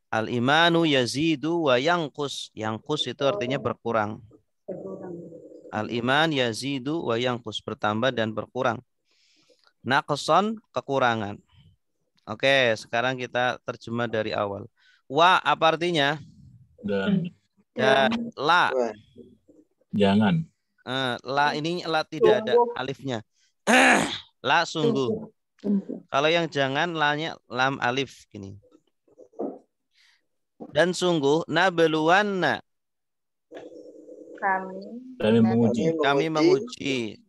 Al-imanu yazidu wa yanqus. Yanqus itu artinya berkurang. Al-iman yazidu wa yanqus, bertambah dan berkurang. Naqson, kekurangan. Oke, sekarang kita terjemah dari awal. Wa apa artinya? dan La. jangan. La ini la tidak ada alifnya. La sungguh. Kalau yang jangan la-nya lam alif gini. Dan sungguh nabluwanna. Kami menguji.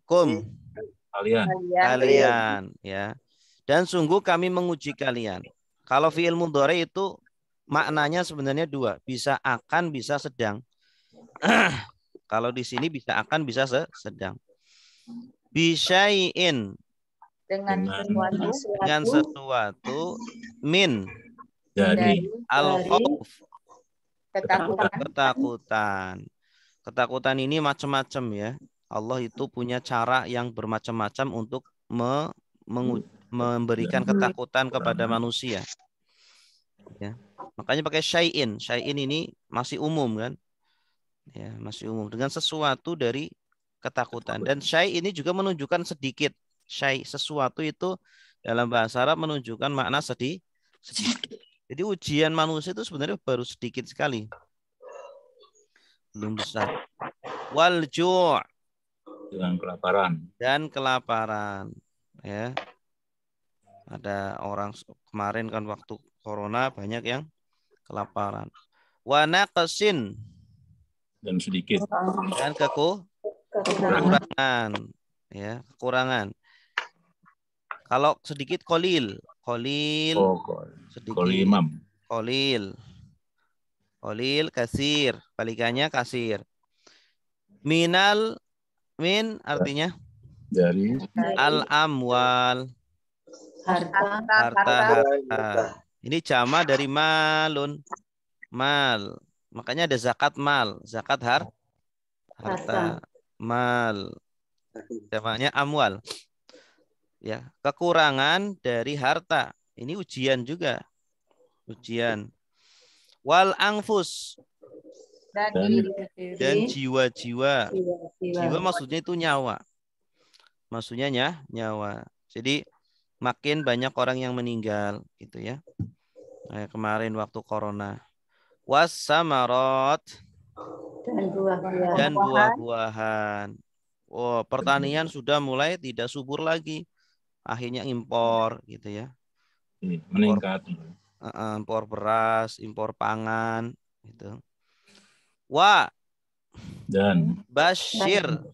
Kalian ya. Dan sungguh kami menguji kalian. Kalau fi'il mudhari itu maknanya sebenarnya dua, bisa akan, bisa sedang. Kalau di sini bisa akan, bisa sedang. Bisyai'in dengan sesuatu min Dari al-khauf ketakutan. Ketakutan ini macam-macam ya. Allah itu punya cara yang bermacam-macam untuk memberikan ketakutan kepada manusia. Ya. Makanya pakai syai'in. Syai'in ini masih umum kan? Ya, masih umum dengan sesuatu dari ketakutan. Dan syai' ini juga menunjukkan sedikit. Syai' sesuatu itu dalam bahasa Arab menunjukkan makna sedikit. Jadi ujian manusia itu sebenarnya baru sedikit sekali. Belum besar. Wal ju' dengan kelaparan. Dan kelaparan. Ya. Ada orang kemarin kan waktu corona banyak yang kelaparan. Wa naqsin Dan sedikit. dan kekurangan. Ya, kekurangan. Kalau sedikit kolil, sedikit. Kolimam. Kolil kasir, balikannya kasir. Min artinya Dari al amwal, harta. Ini jama dari malun, mal. Makanya ada zakat mal, zakat harta, mal. Jamanya amwal. Ya, kekurangan dari harta. Ini ujian juga. Ujian. Wal angfus dan jiwa-jiwa. Jiwa maksudnya itu nyawa. Maksudnya nyawa. Jadi makin banyak orang yang meninggal gitu ya. Nah, kemarin waktu corona. Was samarot dan buah-buahan. Oh, pertanian sudah mulai tidak subur lagi. Akhirnya impor gitu ya. Meningkat. Impor beras, impor pangan gitu. Wa Dan basyir.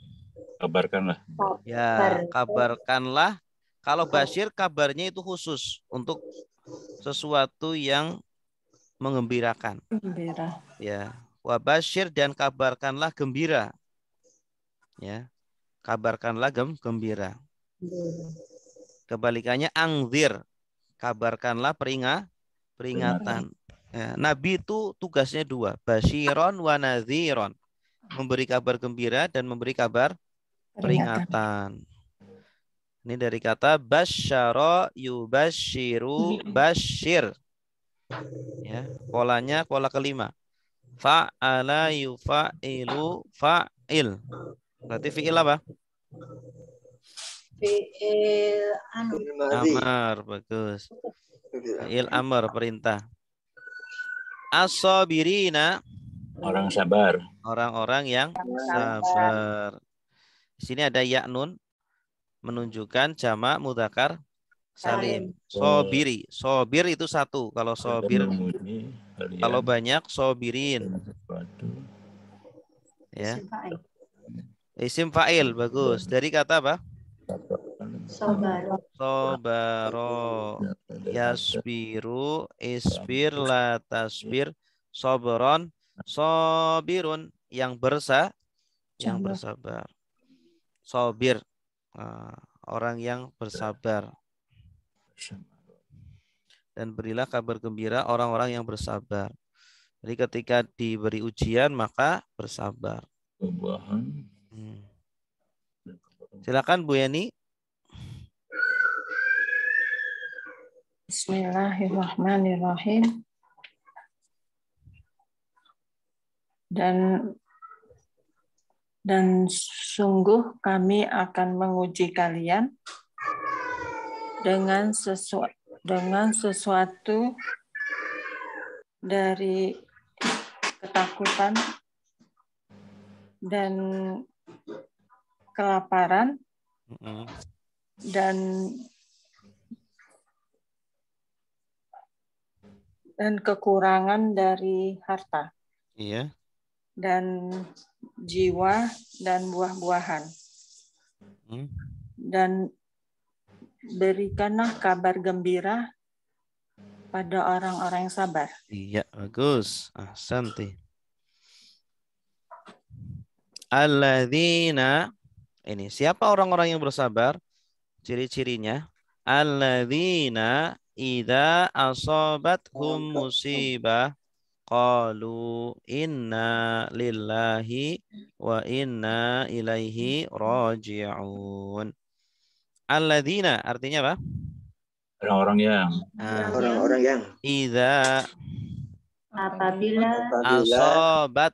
Kabarkanlah. Ya, kabarkanlah. Kalau basyir kabarnya itu khusus untuk sesuatu yang mengembirakan. Gembira. Ya, wa basyir dan kabarkanlah gembira. Ya. Kabarkanlah gembira. Kebalikannya angzir. Kabarkanlah peringatan. Ya, Nabi itu tugasnya dua. Basyiron wa nadhiron. Memberi kabar gembira dan memberi kabar peringatan. Ini dari kata basyara yubasyiru basyir. Ya, polanya pola kelima. Fa'ala yufa'ilu fa'il. Berarti fi'il apa? Fi'il amar, bagus. Fi'il amar, perintah. As-sabirina, orang sabar. Orang-orang yang sabar. Di sini ada ya nun menunjukkan jamak mudzakkar salim. Sobiri. Sobir itu satu. Kalau sobir, kalau banyak sobirin. Ya. Isim fa'il, bagus. Dari kata apa? Sobaro. Yasbiru, isbir, la tasbir, sobron, sobirun, yang bersabar. Sobir, orang yang bersabar. Dan berilah kabar gembira orang-orang yang bersabar. Jadi ketika diberi ujian maka bersabar. Silakan Bu Yani. Bismillahirrahmanirrahim. Dan sungguh kami akan menguji kalian dengan sesuatu dari ketakutan dan kelaparan dan kekurangan dari harta. Iya. Dan jiwa dan buah-buahan. Dan berikanlah kabar gembira pada orang-orang yang sabar. Iya, bagus. Ahsanti. Alladzina, ini siapa orang-orang yang bersabar? Ciri-cirinya, alladzina idza asabathum musibah qalu inna lillahi wa inna ilaihi raji'un. Alladzina artinya apa? Orang-orang yang idza Apabila asobat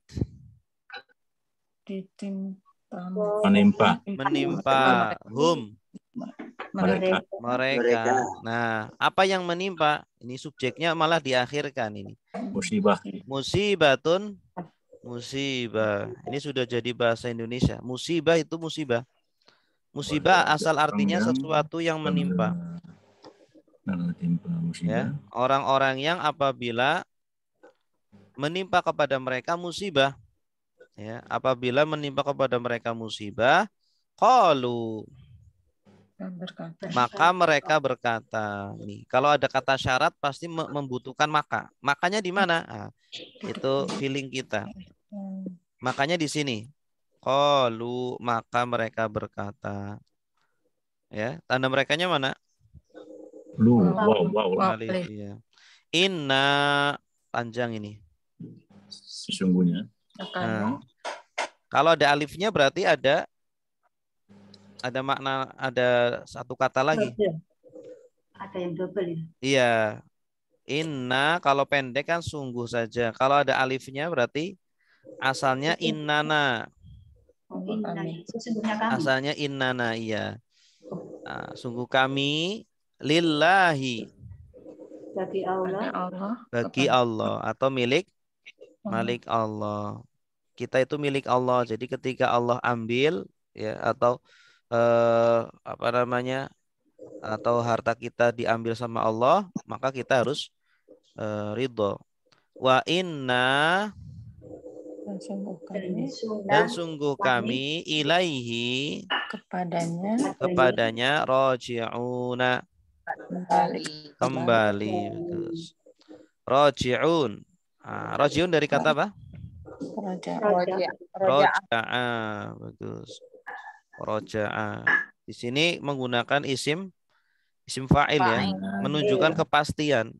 menimpa hum mereka. Nah, apa yang menimpa? Ini subjeknya malah diakhirkan ini. Musibah. Musibatun musibah. Ini sudah jadi bahasa Indonesia. Musibah itu musibah. Musibah asal artinya sesuatu yang menimpa. Ya, orang-orang yang apabila menimpa kepada mereka musibah, ya, apabila menimpa kepada mereka musibah, qalu, maka mereka berkata, nih, kalau ada kata syarat pasti membutuhkan maka. Makanya di mana? Nah, itu feeling kita. Makanya di sini. Qalu, maka mereka berkata. Ya, tanda merekanya mana? Wow. Alif, ya. Inna, panjang ini. Sesungguhnya. Nah, kalau ada alifnya berarti ada makna, ada satu kata lagi. Ada yang double ya. Iya. Inna kalau pendek kan sungguh saja. Kalau ada alifnya berarti asalnya innana. Sesungguhnya kami. Asalnya innana, iya. Nah, sungguh kami lillahi. Bagi Allah. Bagi Allah atau milik Allah. Kita itu milik Allah. Jadi ketika Allah ambil ya atau apa namanya, atau harta kita diambil sama Allah, maka kita harus ridho. Wa inna, dan sungguh kami ilaihi, kepadanya roji'una, kembali. Roji'un. Roji'un dari kata apa? Roja'a. Bagus. Roja'a. Di sini menggunakan isim fa'il ya, menunjukkan kepastian.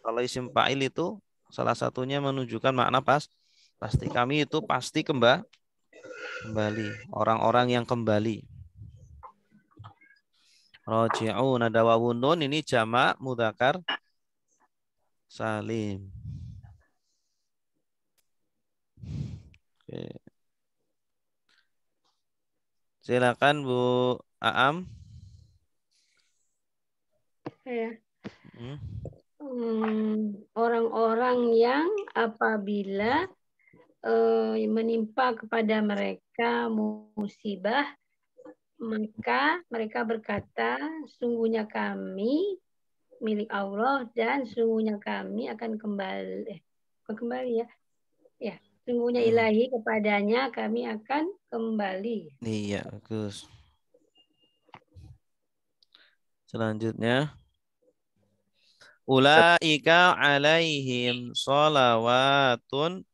Kalau isim fa'il itu salah satunya menunjukkan makna pasti. Kami itu pasti kembali. Orang-orang yang kembali. Roji'un, ada wawun nun, ini jamak mudzakkar salim. Oke. Silakan Bu Aam. Orang-orang yang apabila menimpa kepada mereka musibah, maka mereka berkata, sungguhnya kami milik Allah dan sungguhnya kami akan kembali ya, sungguhnya ilahi kepadanya kami akan kembali. Iya, bagus. Selanjutnya, ulaika alaihim sholawatun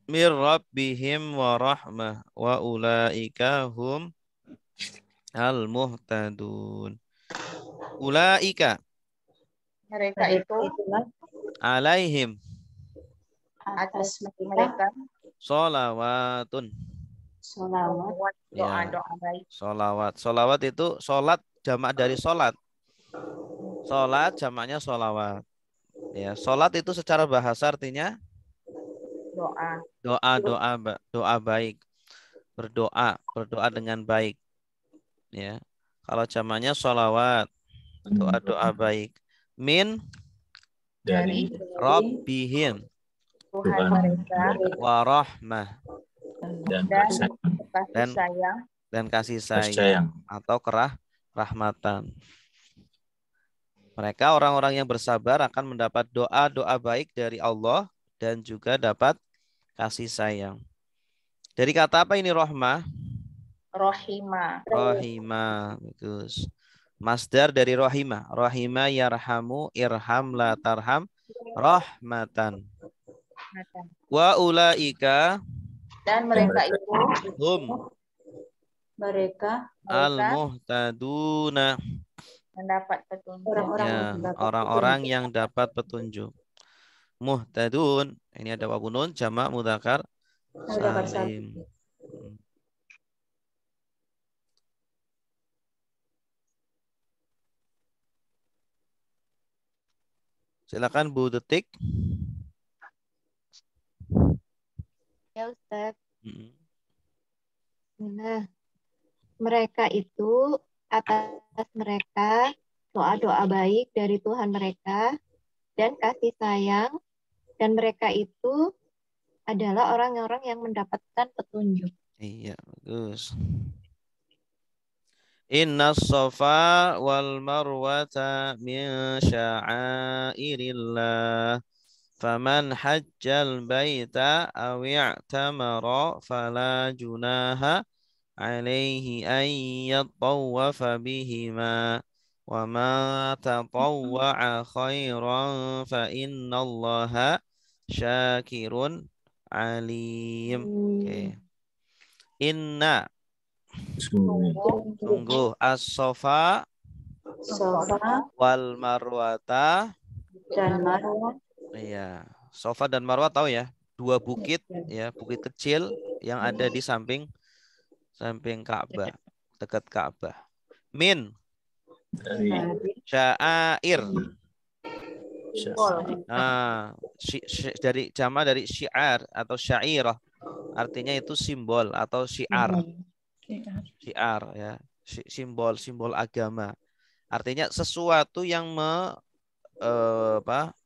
mir rabbihim wa rahmah wa ulaika hum al-muhtadun. Ulaika, Mereka itu alaihim, atas mereka sholawatun. doa-doa baik. Sholawat itu sholat jamak dari sholat. Sholat jamaknya sholawat. Ya, sholat itu secara bahasa artinya doa baik, berdoa dengan baik. Ya, kalau jamaknya sholawat, doa baik. Min Dari Rabbihim Tuhan mereka warahmah, dan kasih sayang atau rahmatan. Mereka orang-orang yang bersabar akan mendapat doa baik dari Allah dan juga dapat kasih sayang. Dari kata apa ini rahmah? Rohimah. Bagus. Masdar dari rohimah. Rohimah yarhamu irham la tarham rahmatan. Wa ulaika, dan mereka itu mereka al-muhtaduna, mendapat petunjuk. Orang-orang yang dapat petunjuk. Muhtadun, ini ada wawun nun jamak mudzakkar salim. Silakan Bu Detik. Ya Ustaz. Mm-mm. Nah, mereka itu atas mereka doa-doa baik dari Tuhan mereka dan kasih sayang, dan mereka itu adalah orang-orang yang mendapatkan petunjuk. Iya, bagus. Inna safa wal marwata min sya'airillah. Faman hajjal baita aw i'tamara fala junaha alaihi an yatawwafa bihima. Wa ma tatawwa'a khairan fa innallaha syakirun alim. Oke. Inna sungguh as-safa Sofa wal marwata. dan Marwah. Iya, Safa dan Marwah tahu ya, dua bukit ya, bukit kecil yang ada di samping Ka'bah, dekat Ka'bah. Min Dari sya'air. Simbol. Nah, dari jama dari syiar atau syairah. Artinya itu simbol atau syiar. Syiar ya, simbol agama. Artinya sesuatu yang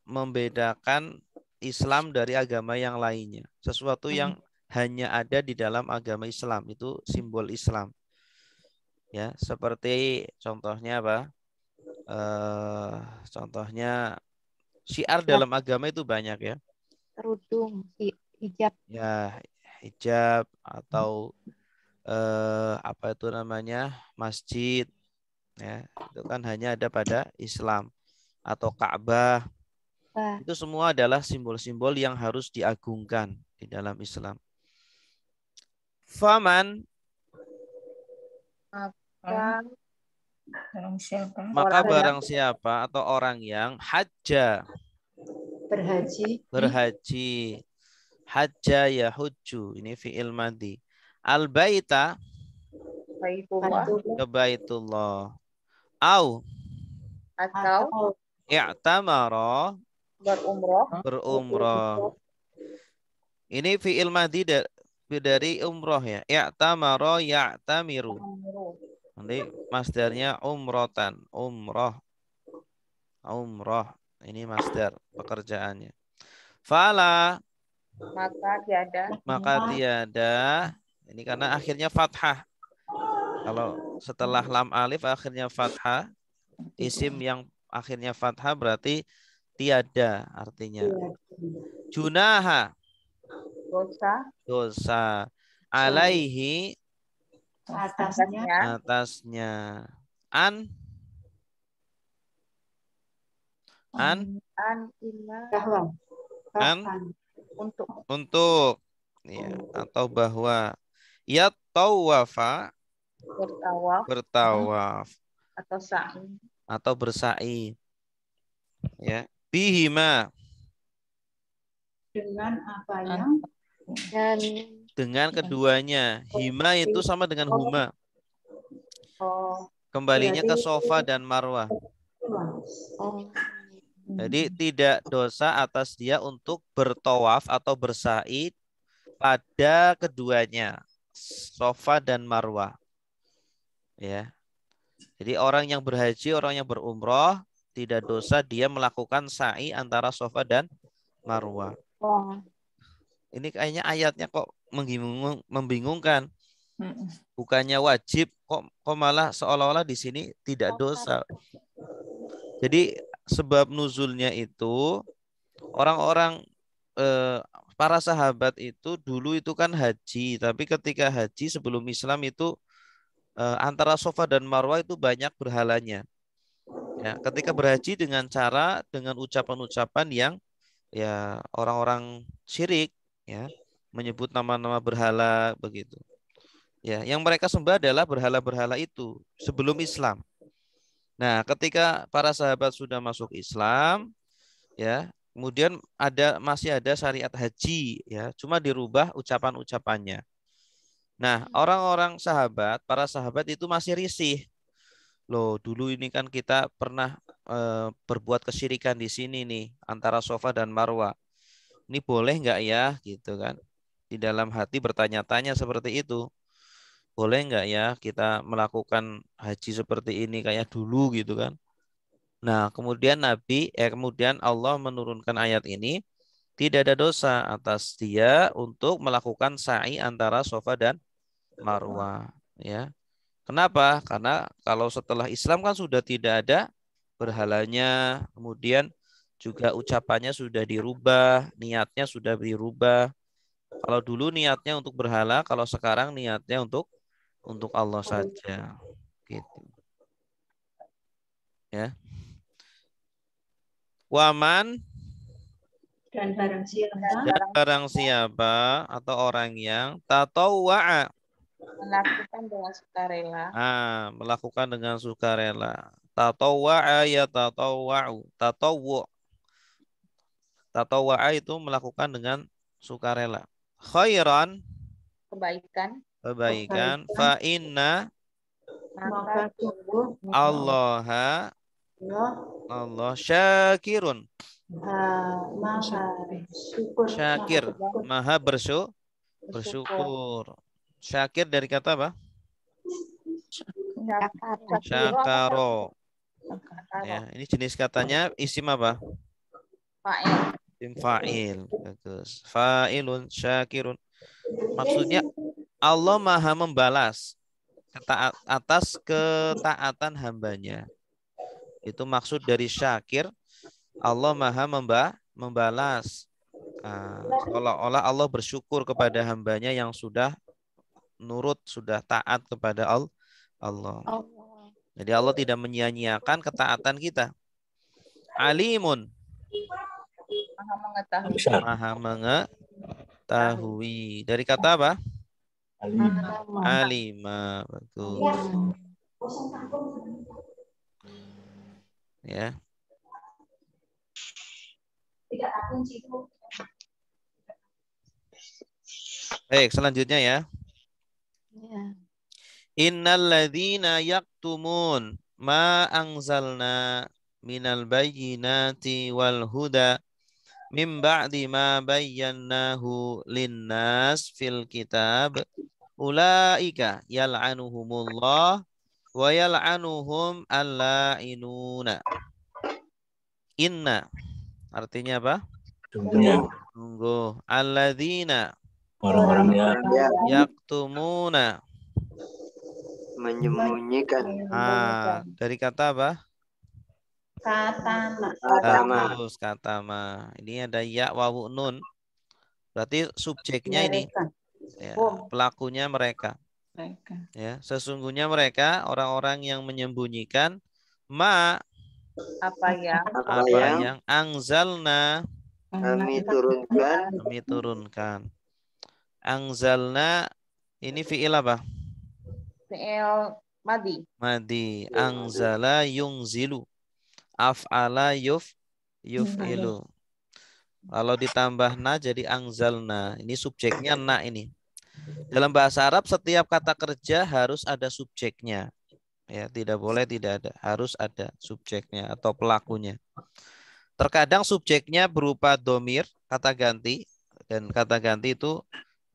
membedakan Islam dari agama yang lainnya. Sesuatu yang hanya ada di dalam agama Islam, itu simbol Islam. Ya, seperti contohnya apa? Contohnya syiar dalam agama itu banyak ya. Kerudung, hijab. Ya, hijab atau apa itu namanya? Masjid. Ya, itu kan hanya ada pada Islam. Atau Ka'bah. Itu semua adalah simbol-simbol yang harus diagungkan di dalam Islam. Faman maka barang siapa atau orang yang hajja berhaji hajja ya hujju, ini fi'il madhi, al baita ke baitullah, atau i'tamara berumrah. Ini fi'il madhi dari umroh ya. I'tamara ya'tamiru. Nanti masdarnya umrotan, umroh. Ini masdar pekerjaannya. Fala maka tiada. Ini karena akhirnya fathah. Kalau setelah lam alif akhirnya fathah, isim yang akhirnya fathah berarti tiada artinya. Junaha dosa. Alaihi atasnya. An untuk ya, atau bahwa ya tawafa bertawaf atau bersa'i ya, bihima Dengan apa yang dengan keduanya. Hima itu sama dengan huma. Kembalinya ke Safa dan Marwah. Jadi tidak dosa atas dia untuk bertawaf atau bersa'i pada keduanya, Safa dan Marwah. Ya. Jadi orang yang berhaji, orang yang berumroh, tidak dosa dia melakukan sa'i antara Safa dan Marwah. Ini kayaknya ayatnya kok membingungkan. Bukannya wajib, kok malah seolah-olah di sini tidak dosa. Jadi sebab nuzulnya itu orang-orang para sahabat itu dulu itu kan haji, tapi ketika haji sebelum Islam itu antara Safa dan Marwah itu banyak berhalanya. Ya, ketika berhaji dengan ucapan-ucapan yang ya orang-orang syirik, ya, menyebut nama-nama berhala begitu. Ya, yang mereka sembah adalah berhala-berhala itu sebelum Islam. Nah, ketika para sahabat sudah masuk Islam, ya, kemudian masih ada syariat haji, ya, cuma dirubah ucapan-ucapannya. Nah, orang-orang para sahabat itu masih risih. Loh, dulu ini kan kita pernah berbuat kesyirikan di sini nih antara Safa dan Marwah. Ini boleh nggak ya, gitu kan? di dalam hati bertanya-tanya seperti itu. Boleh nggak ya kita melakukan haji seperti ini kayak dulu gitu kan? Nah, kemudian kemudian Allah menurunkan ayat ini, tidak ada dosa atas dia untuk melakukan sa'i antara Safa dan Marwah, ya. Kenapa? Karena kalau setelah Islam kan sudah tidak ada berhalanya, kemudian juga ucapannya sudah dirubah, niatnya sudah dirubah. Kalau dulu niatnya untuk berhala, kalau sekarang niatnya untuk Allah saja. Gitu. Ya. Waman Dan barang siapa atau orang yang tatawwa'a Melakukan dengan sukarela. Melakukan dengan sukarela. Tatawwa'a ya tatawwa'u. Tatawwa'a itu melakukan dengan sukarela. Khairan Kebaikan. Fa inna Maka sungguh Allah syakirun. Syakir, maha bersyukur. Syakir dari kata apa? Syakaro. Ya, ini jenis katanya isim apa? fa'il. Isim fa'il. Bagus. Fa'ilun syakirun. Maksudnya Allah maha membalas atas ketaatan hambanya. Itu maksud dari syakir. Allah maha membalas. Seolah-olah Allah bersyukur kepada hambanya yang sudah nurut, sudah taat kepada Allah. Jadi Allah tidak menyia-nyiakan ketaatan kita. Alimun. Maha mengetahui. Dari kata apa? Alima. Bagus. Ya. Baik, selanjutnya ya. Innalladzina yaktumun ma anzalna minal bayyinati wal huda min ba'di ma bayyanahu linnas fil kitab ulaika yal'anuhumullah wa yal'anuhum al-la'inuna. Inna artinya apa? Sungguh. Alladzina orang-orang yang yaktumuna menyembunyikan. Dari kata apa? Katama. Bagus, katama. Ini ada ya wawu nun. Berarti subjeknya ini. Ya, pelakunya mereka. Ya, sesungguhnya mereka orang-orang yang menyembunyikan apa yang angzalna Kami turunkan. Angzalna ini fi'il apa? Fi'il madi. Angzala yungzilu. Af'ala yuf'ilu. Kalau ditambah na jadi angzalna. Ini subjeknya na ini. Dalam bahasa Arab setiap kata kerja harus ada subjeknya. Ya, tidak boleh tidak ada. Harus ada subjeknya atau pelakunya. Terkadang subjeknya berupa domir, kata ganti. Dan kata ganti itu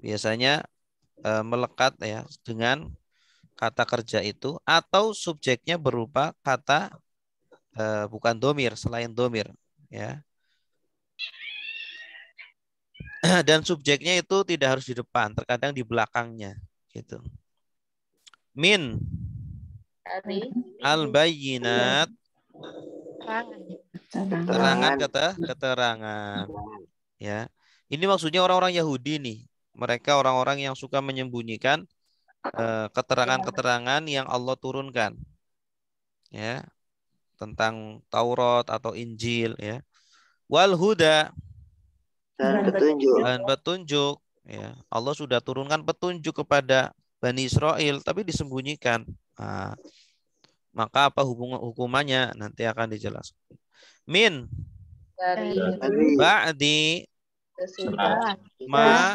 biasanya melekat ya dengan kata kerja itu, atau subjeknya berupa kata bukan domir, selain domir, ya. Dan subjeknya itu tidak harus di depan, terkadang di belakangnya, gitu. Min al-bayyinat, keterangan, ya. Ini maksudnya orang-orang Yahudi nih. Mereka orang-orang yang suka menyembunyikan keterangan-keterangan yang Allah turunkan, ya, tentang Taurat atau Injil, ya. Wal huda, dan petunjuk, ya. Allah sudah turunkan petunjuk kepada Bani Israel, tapi disembunyikan. Maka apa hukumannya nanti akan dijelaskan. Min ba'di ma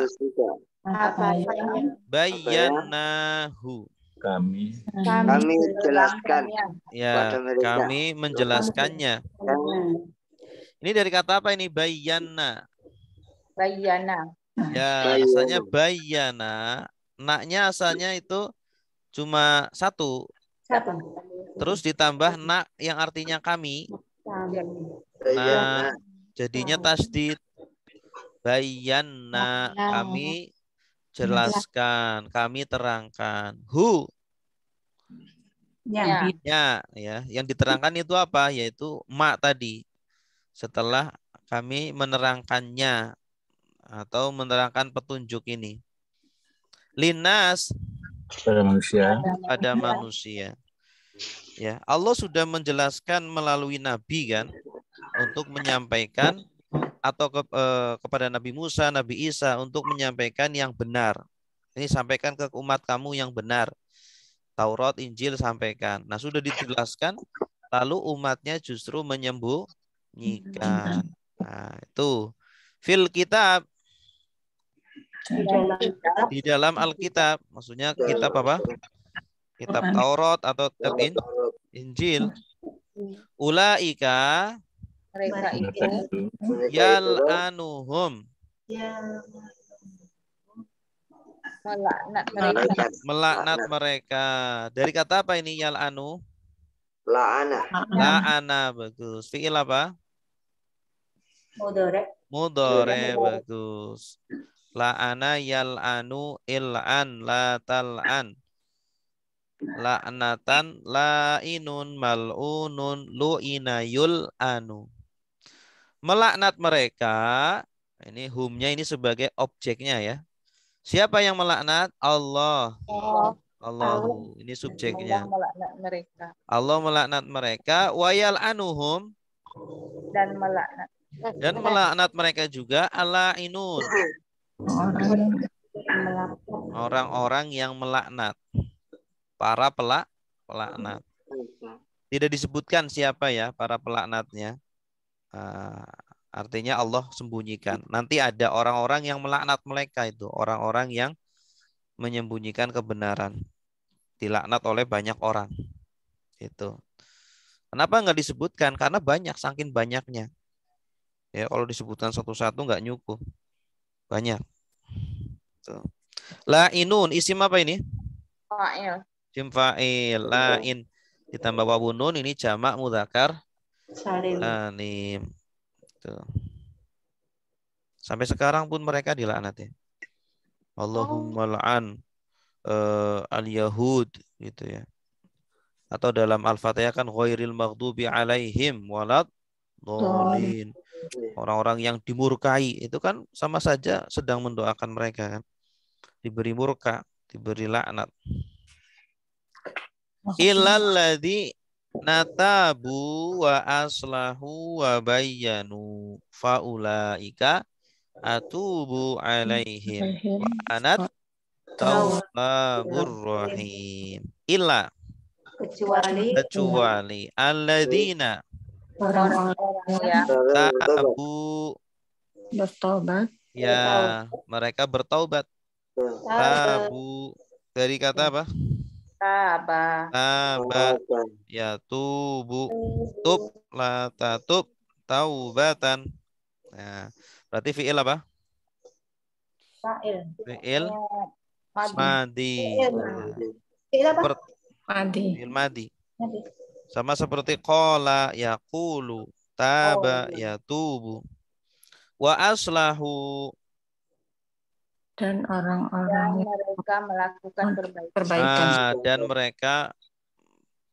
bayyanahu. Kami jelaskan. Ya, kami menjelaskannya. Ini dari kata apa ini? Bayyana. Ya, asalnya bayana. Naknya asalnya itu cuma satu. Terus ditambah nak yang artinya kami. Nah, jadinya tasdid. Bayana, kami jelaskan, kami terangkan. Hu. Ya, yang diterangkan itu apa? Yaitu ma tadi. Setelah kami menerangkannya atau menerangkan petunjuk ini. Linas pada manusia. Pada manusia. Ya, Allah sudah menjelaskan melalui nabi kan untuk menyampaikan atau kepada Nabi Musa, Nabi Isa untuk menyampaikan yang benar. Ini sampaikan ke umat kamu yang benar. Taurat, Injil sampaikan. Nah, sudah dijelaskan, lalu umatnya justru menyembunyikan. Nah, itu fil kitab, di dalam Alkitab, maksudnya kitab apa? Kitab Taurat atau kitab Injil. Ulaika Mereka itu yal'anuhum, melaknat mereka. Dari kata apa ini yal'anu? La'ana, bagus. Fi'il apa? Mudhari, bagus. La'ana yal'anu il'an la tal'an. La'natan la'inun mal'unun lu'ina yul'anu. Melaknat mereka, ini humnya ini sebagai objeknya ya. Siapa yang melaknat? Allah. Allahu, ini subjeknya. melaknat mereka Allah melaknat mereka. Wa yal'anuhum, dan melaknat mereka juga ala'inun, orang-orang yang melaknat. Para pelaknat. Tidak disebutkan siapa ya para pelaknatnya. Artinya Allah sembunyikan. Nanti ada orang-orang yang melaknat mereka itu. Orang-orang yang menyembunyikan kebenaran. Dilaknat oleh banyak orang. Itu. Kenapa nggak disebutkan? Karena banyak, saking banyaknya. Ya, kalau disebutkan satu-satu nggak nyukup. Banyak. Tuh. La'inun, isim apa ini? fa'il. Isim fa'il, la'in. Ditambah wawu nun, ini jamak mudzakkar salim. Tuh. Sampai sekarang pun mereka dilaknat ya. Allahumma la'an al-yahud gitu ya. Atau dalam Al-Fatihah kan ghairil maghdubi alaihim walad dhalin. Orang-orang yang dimurkai itu kan sama saja sedang mendoakan mereka kan. Diberi murka, diberi laknat. Illalladzi natabu wa aslahu wa bayyanu faulaika atubu alaihim wa anat tawwabur rahim. Illa, kecuali alladzina tabu, bertobat, ya mereka bertaubat. Tabu dari kata apa? Taba, ya tubu, tub, la tatub, taubatan. Nah, berarti fi'il apa? Fi'il madi. Fi'il madi. Sama seperti qala yaqulu, taba yatubu. Wa aslahu, dan orang-orang mereka melakukan perbaikan. Dan mereka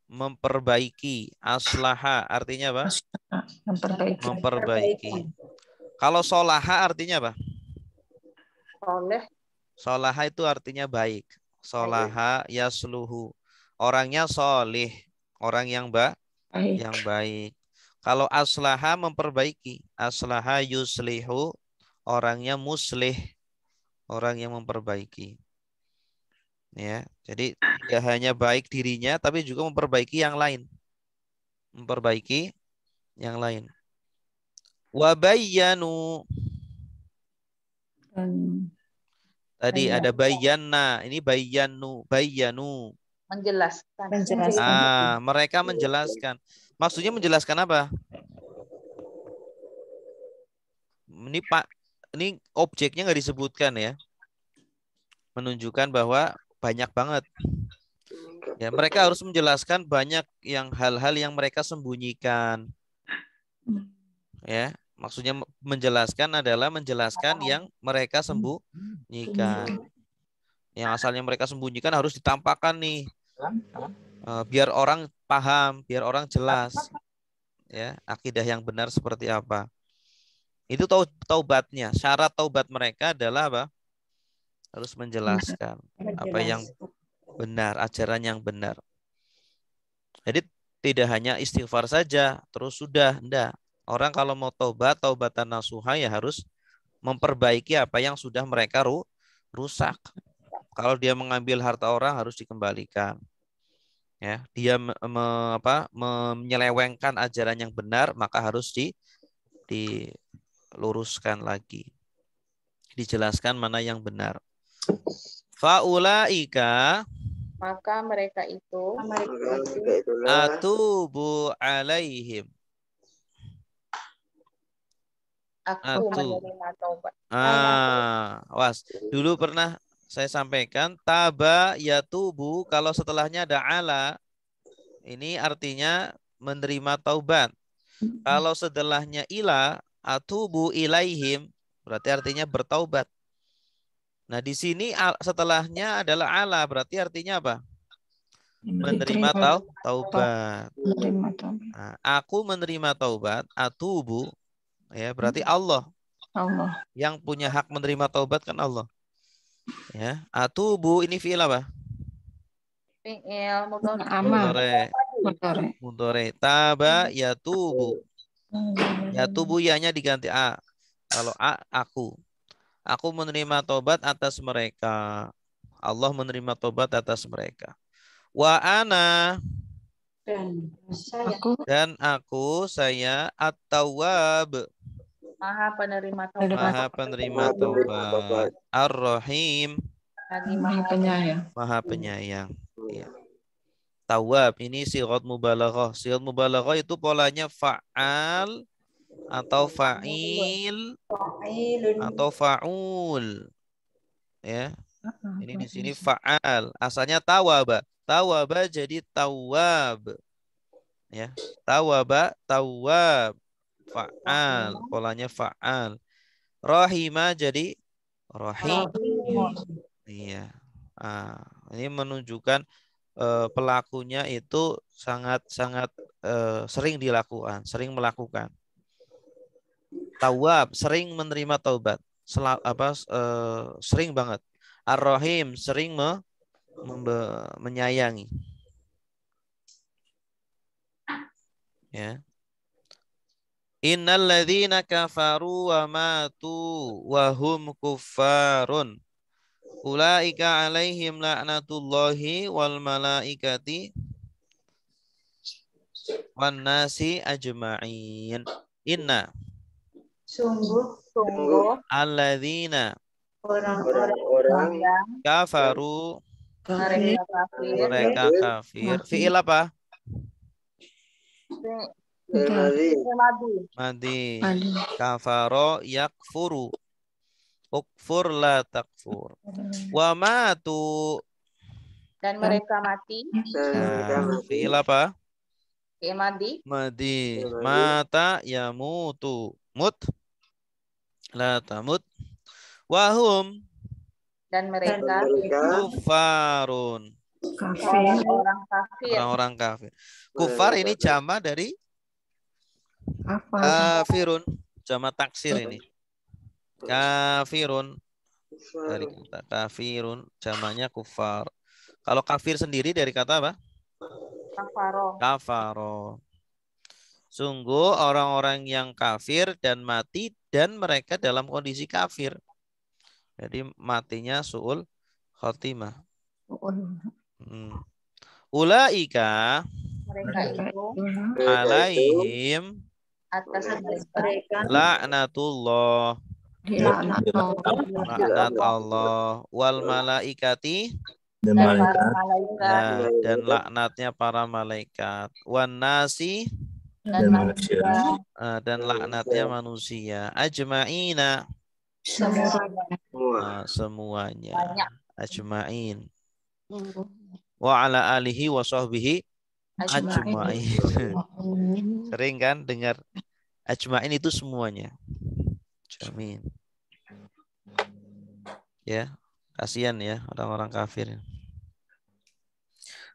memperbaiki. Aslaha artinya apa? Memperbaiki. Kalau solaha artinya apa? Solaha itu artinya baik. Solaha yasluhu. Orangnya solih. Orang yang baik. Kalau aslaha memperbaiki. Aslaha yuslihu. Orangnya muslih. Orang yang memperbaiki. Ya, jadi tidak hanya baik dirinya tapi juga memperbaiki yang lain. Memperbaiki yang lain. Wa bayyanu. Tadi ada bayyana, ini bayyanu. menjelaskan. Mereka menjelaskan. Maksudnya menjelaskan apa? Ini Pak, ini objeknya nggak disebutkan ya, menunjukkan bahwa banyak banget. Ya, mereka harus menjelaskan banyak hal-hal yang mereka sembunyikan. Ya, maksudnya menjelaskan adalah menjelaskan yang mereka sembunyikan. Yang asalnya mereka sembunyikan harus ditampakkan nih, biar orang paham, biar orang jelas. Ya, akidah yang benar seperti apa. Itu taubatnya. Syarat taubat mereka adalah apa? Harus menjelaskan apa yang benar, ajaran yang benar. Jadi tidak hanya istighfar saja, terus sudah. Enggak. Orang kalau mau taubat, taubatan nasuha ya harus memperbaiki apa yang sudah mereka rusak. Kalau dia mengambil harta orang harus dikembalikan. Ya, dia menyelewengkan ajaran yang benar, maka harus diluruskan lagi. Dijelaskan mana yang benar. Faulaika, maka mereka itu atubu alaihim. Aku menerima taubat. Dulu pernah saya sampaikan taba yatubu, kalau setelahnya ada ala, ini artinya menerima taubat. Kalau setelahnya ila, atubu ilaihim, berarti artinya bertaubat. Nah, di sini setelahnya adalah ala, berarti artinya apa? Menerima taubat. Nah, aku menerima taubat, atubu, ya berarti Allah. Yang punya hak menerima taubat kan Allah. Ya, atubu ini fi'il apa? Fi'il mudhari. Taba yatubu. Yatubu ya-nya diganti a. Kalau a, aku. Aku menerima taubat atas mereka. Allah menerima taubat atas mereka. Wa ana, dan aku, saya at-tawwab, Maha penerima taubat. Maha penerima taubat. Ar-Rahim, Maha penyayang. Maha penyayang. Ya. Tawwab ini sighat mubalaghah. Sighat mubalaghah itu polanya fa'al atau fa'il atau fa'ul. Ya. Ini di sini fa'al. Asalnya tawaba. Tawaba jadi tawab. Ya. Tawaba, tawab. Fa'al. Polanya fa'al. Rahima jadi rahim. Iya. Ini menunjukkan pelakunya itu sangat-sangat sering dilakukan, sering melakukan. Tawab, sering menerima taubat. Sering banget. Ar-Rahim, sering menyayangi. Ya. Innal ladzina kafaru wa matu wa hum kuffarun ulaika alaihim la'natullahi wal malaikati wan nasi ajma'in. Inna, sungguh alladzina, orang-orang yang kafaru, mereka kafir. Fi'il apa? Madi. Kafaro yakfuru. Ukfur la takfur. Wa matu, dan mereka mati. Fi'il apa? Fi'il madi. Madi. Mata yamutu. Mut la tamut. Wahum, dan mereka kufarun. Orang-orang kafir. Kufar ini jama dari kafirun. Jama taksir ini. Kafirun. Dari kata kafirun. Jamanya kufar. Kalau kafir sendiri dari kata apa? Kafaro. Kafaro. Sungguh orang-orang yang kafir dan mati dan mereka dalam kondisi kafir. Jadi matinya su'ul khotimah. Ulaika, mereka itu alaihim atas mereka la'natullah, laknat Allah, wal malaikati, dan laknatnya para malaikat, wan nasi, dan manusia, dan laknatnya manusia, ajma'ina, Semuanya. Banyak. Ajma'in. Wa ala alihi wa sahbihi ajma'in. Sering kan dengar ajma'in itu semuanya. Jamin. Ya, kasihan ya orang-orang kafir.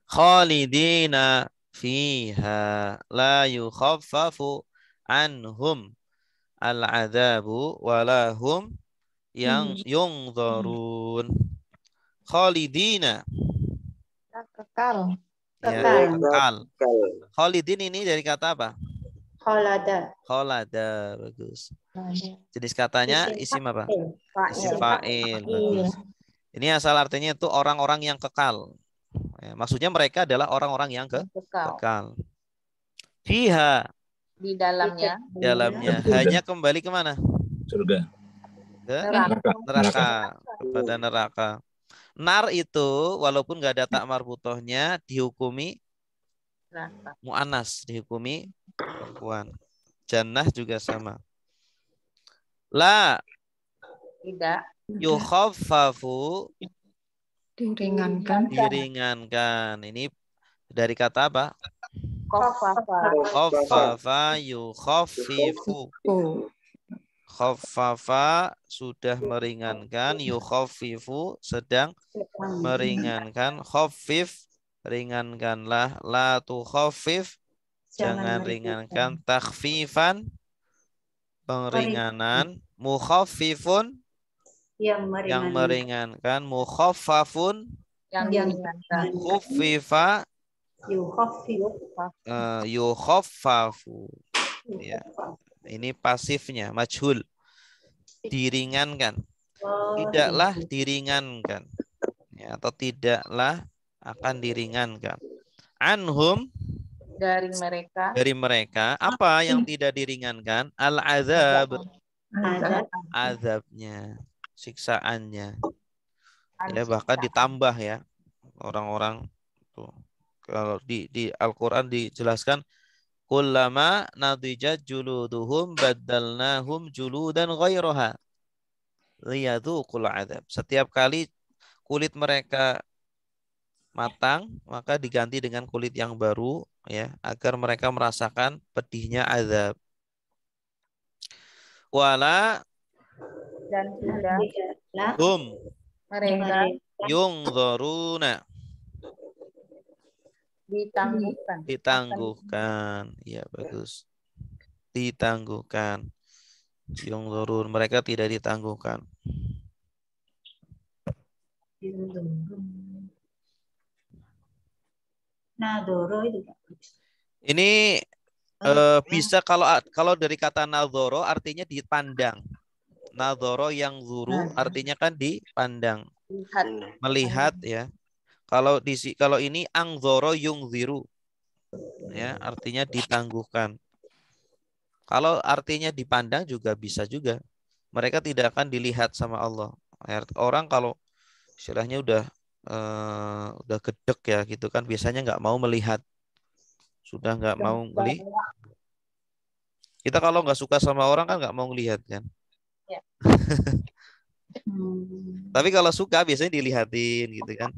Khalidina fiha la yukhaffafu anhum al-'adzabu wa lahum yang yungdharun. Khalidina. Kekal. Ya, kekal. Khalidin ini dari kata apa? Kholada. Kholada, bagus. Jenis katanya isim apa? Isim fa'il, bagus. Ini asal artinya itu orang-orang yang kekal. Ya, maksudnya mereka adalah orang-orang yang kekal. Fiha. Di dalamnya. Dalamnya. Hanya kembali kemana? Surga. Ke neraka. Kepada neraka. Nar itu walaupun nggak ada tak marbutohnya dihukumi mu'anas, dihukumi perempuan. Jannah juga sama. La Tidak. yukhaffafu Diringankan. diringankan. Ini dari kata apa? Khaffafa. Khaffafa yukhaffifu. Khaffafa sudah meringankan, yukhaffifu sedang meringankan, khaffif ringankanlah, la tukhaffif jangan ringankan, takhfifan pengeringanan, mukhaffifun yang meringankan, mukhaffafun Yang diringankan. khuffifa yukhaffafu. Ya. Ini pasifnya, majhul. Diringankan. Tidaklah diringankan. Ya, atau tidaklah akan diringankan. Anhum. Dari mereka. Dari mereka. Apa yang tidak diringankan? Al-azab. Azabnya. Siksaannya. Ya, bahkan ditambah ya. Orang-orang tuh. Kalau di Al-Quran dijelaskan kullama nadijat juluduhum baddalnahum juludan ghairaha liyadzuqul adzab. Setiap kali kulit mereka matang, maka diganti dengan kulit yang baru ya, agar mereka merasakan pedihnya azab. Wala Dan tidak. mereka yungdzaruna ditangguhkan. Ya, bagus. Ditangguhkan. Yang turun mereka tidak ditangguhkan. Ini bisa kalau dari kata nadhoro artinya dipandang. Nadhoro yang zuru artinya kan dipandang. Melihat ya. Kalau ini angzoro yungziru, ya artinya ditangguhkan. Kalau artinya dipandang juga bisa juga. Mereka tidak akan dilihat sama Allah. Orang kalau istilahnya udah gedek ya gitu kan, biasanya nggak mau melihat, sudah nggak mau melihat. Kita kalau nggak suka sama orang kan nggak mau melihat kan. Ya. Tapi kalau suka biasanya dilihatin gitu kan.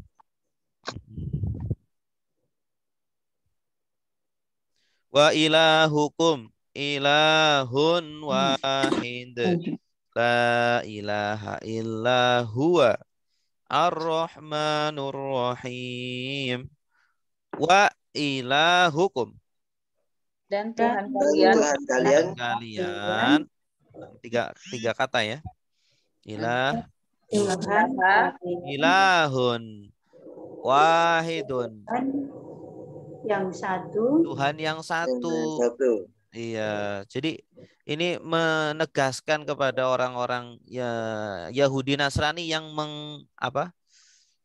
Wa ilahukum ilahun wahid la ilaha illa huwa ar-rahmanur rahim. Wa ilahukum dan Tuhan kalian tiga kata ya. Ilahun wahidun, yang satu, Tuhan yang satu. Iya, jadi ini menegaskan kepada orang-orang Yahudi Nasrani yang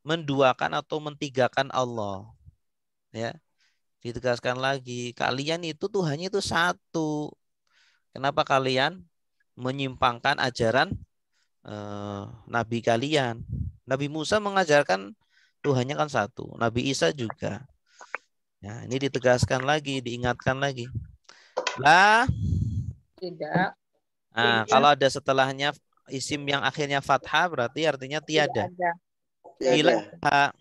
menduakan atau mentigakan Allah. Ya, ditegaskan lagi, kalian itu Tuhannya itu satu. Kenapa kalian menyimpangkan ajaran Nabi kalian? Nabi Musa mengajarkan Tuhannya kan satu. Nabi Isa juga. Nah, ini ditegaskan lagi, diingatkan lagi. Lah. Tidak. Nah, kalau ada setelahnya isim yang akhirnya fathah berarti artinya tiada. Ada. Ilaha.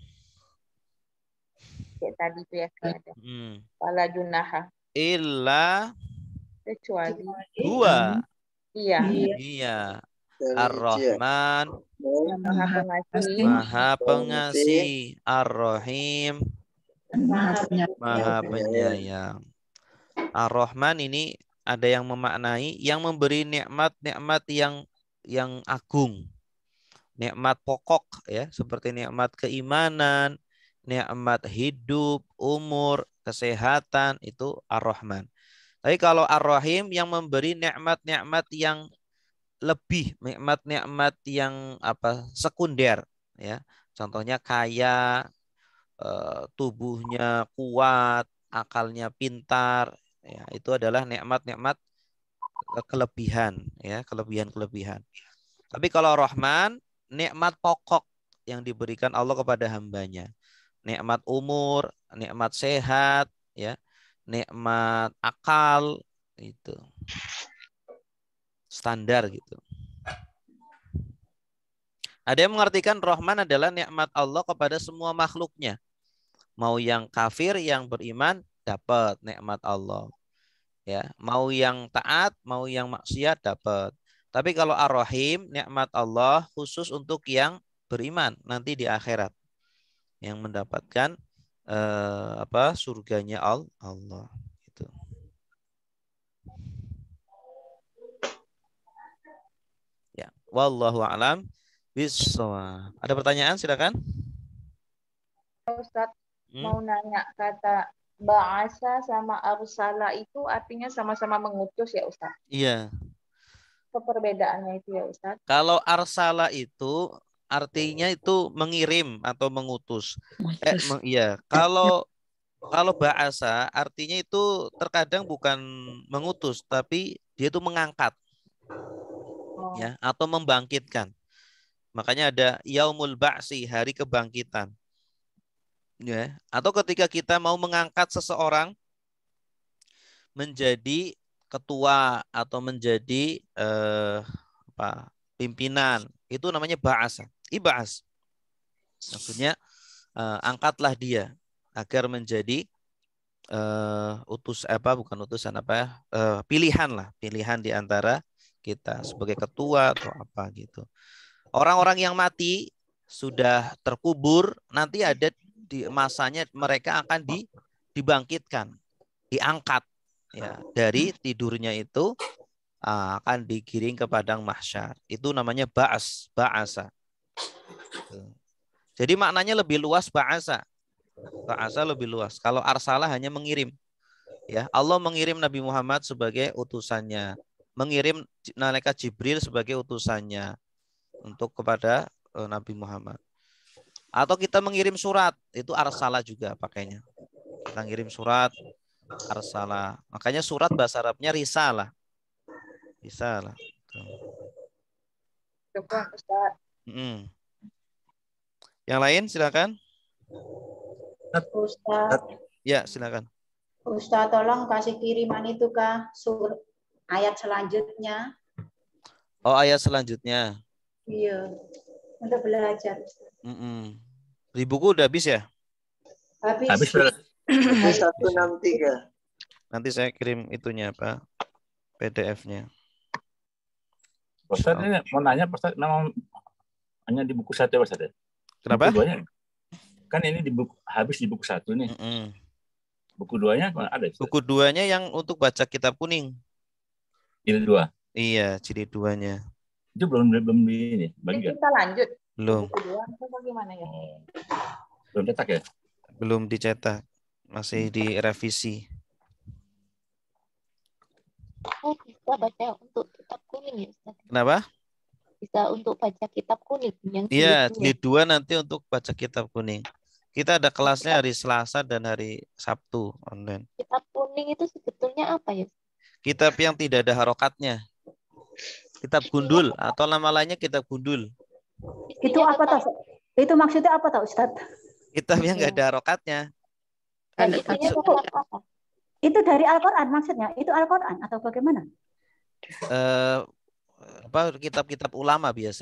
Kayak tadi itu ya tiada. Wala junaha. Illa Kecuali. huwa. Iya. Iya. Ar-Rahman. Yang Maha Pengasih. Maha Pengasih. Ar-Rahim. Maha Penyayang. Ar-Rahman ini ada yang memaknai yang memberi nikmat-nikmat yang agung. Nikmat pokok ya, seperti nikmat keimanan, nikmat hidup, umur, kesehatan, itu Ar-Rahman. Tapi kalau Ar-Rahim yang memberi nikmat-nikmat yang lebih, nikmat-nikmat yang sekunder ya. Contohnya kaya, tubuhnya kuat, akalnya pintar, ya, itu adalah nikmat-nikmat kelebihan ya, kelebihan-kelebihan. Tapi kalau Rahman, nikmat pokok yang diberikan Allah kepada hambanya. Nikmat umur, nikmat sehat, ya, nikmat akal, itu standar gitu. Ada yang mengartikan Rahman adalah nikmat Allah kepada semua makhluknya. Mau yang kafir, yang beriman, dapat nikmat Allah. Ya, mau yang taat, mau yang maksiat, dapat. Tapi kalau Ar-Rahim, nikmat Allah khusus untuk yang beriman nanti di akhirat, yang mendapatkan surganya Allah. Gitu. Ya, wallahu a'lam bishawab. Ada pertanyaan, silakan. Ustaz, mau nanya, kata ba'asa sama arsala itu artinya sama-sama mengutus ya Ustaz? Iya. Perbedaannya itu ya Ustaz? Kalau arsala itu artinya itu mengirim atau mengutus. Iya. Kalau ba'asa artinya itu terkadang bukan mengutus, tapi dia itu mengangkat. Ya, atau membangkitkan. Makanya ada yaumul ba'si, hari kebangkitan. Ya, atau ketika kita mau mengangkat seseorang menjadi ketua atau menjadi pimpinan, itu namanya ba'asa. Iba'as. Maksudnya angkatlah dia agar menjadi pilihan di antara kita sebagai ketua atau apa gitu. Orang-orang yang mati sudah terkubur, nanti ada di masanya mereka akan dibangkitkan, diangkat ya, dari tidurnya itu akan digiring ke padang mahsyar. Itu namanya ba'asa. Jadi maknanya lebih luas ba'asa. Ba'asa lebih luas. Kalau arsala hanya mengirim. Ya, Allah mengirim Nabi Muhammad sebagai utusannya, mengirim malaikat Jibril sebagai utusannya untuk kepada Nabi Muhammad. Atau kita mengirim surat, itu arsala juga pakainya. Kita ngirim surat, arsala. Makanya surat bahasa Arabnya risalah. Risalah. Syukran Ustaz. Yang lain silakan. Ustaz. Ya, silakan. Ustaz, tolong kasih kiriman itu Kak, ayat selanjutnya. Oh, ayat selanjutnya. Iya, untuk belajar. Di buku udah habis ya? Habis. 163. Nanti saya kirim itunya apa? PDF-nya. Ustaz ini mau nanya, Ustaz, memang hanya di buku 1 ya, Ustaz? Kenapa? Buku 2-nya. Kan ini habis di buku 1 nih. Buku 2-nya ada? Ustaz? Buku 2-nya yang untuk baca kitab kuning. Jilid 2. Iya, jilid 2-nya. Itu belum di ini, bagi Kita lanjut. Belum. Buku 2 atau bagaimana ya? Belum cetak ya? Belum dicetak. Masih direvisi. Oh, bisa baca untuk kitab kuning ya Ustaz? Kenapa? Bisa untuk baca kitab kuning yang Iya, jilid 2 nanti untuk baca kitab kuning. Kita ada kelasnya hari Selasa dan hari Sabtu online. Kitab kuning itu sebetulnya apa ya? Kitab yang tidak ada harokatnya. Kitab gundul atau nama lainnya kitab gundul. Itu apa toh? Itu maksudnya apa toh, Ustaz? Kitab yang nggak ada harokatnya. Dan isinya apa? Itu dari Al-Quran maksudnya? Itu Al-Quran atau bagaimana? kitab-kitab ulama biasa.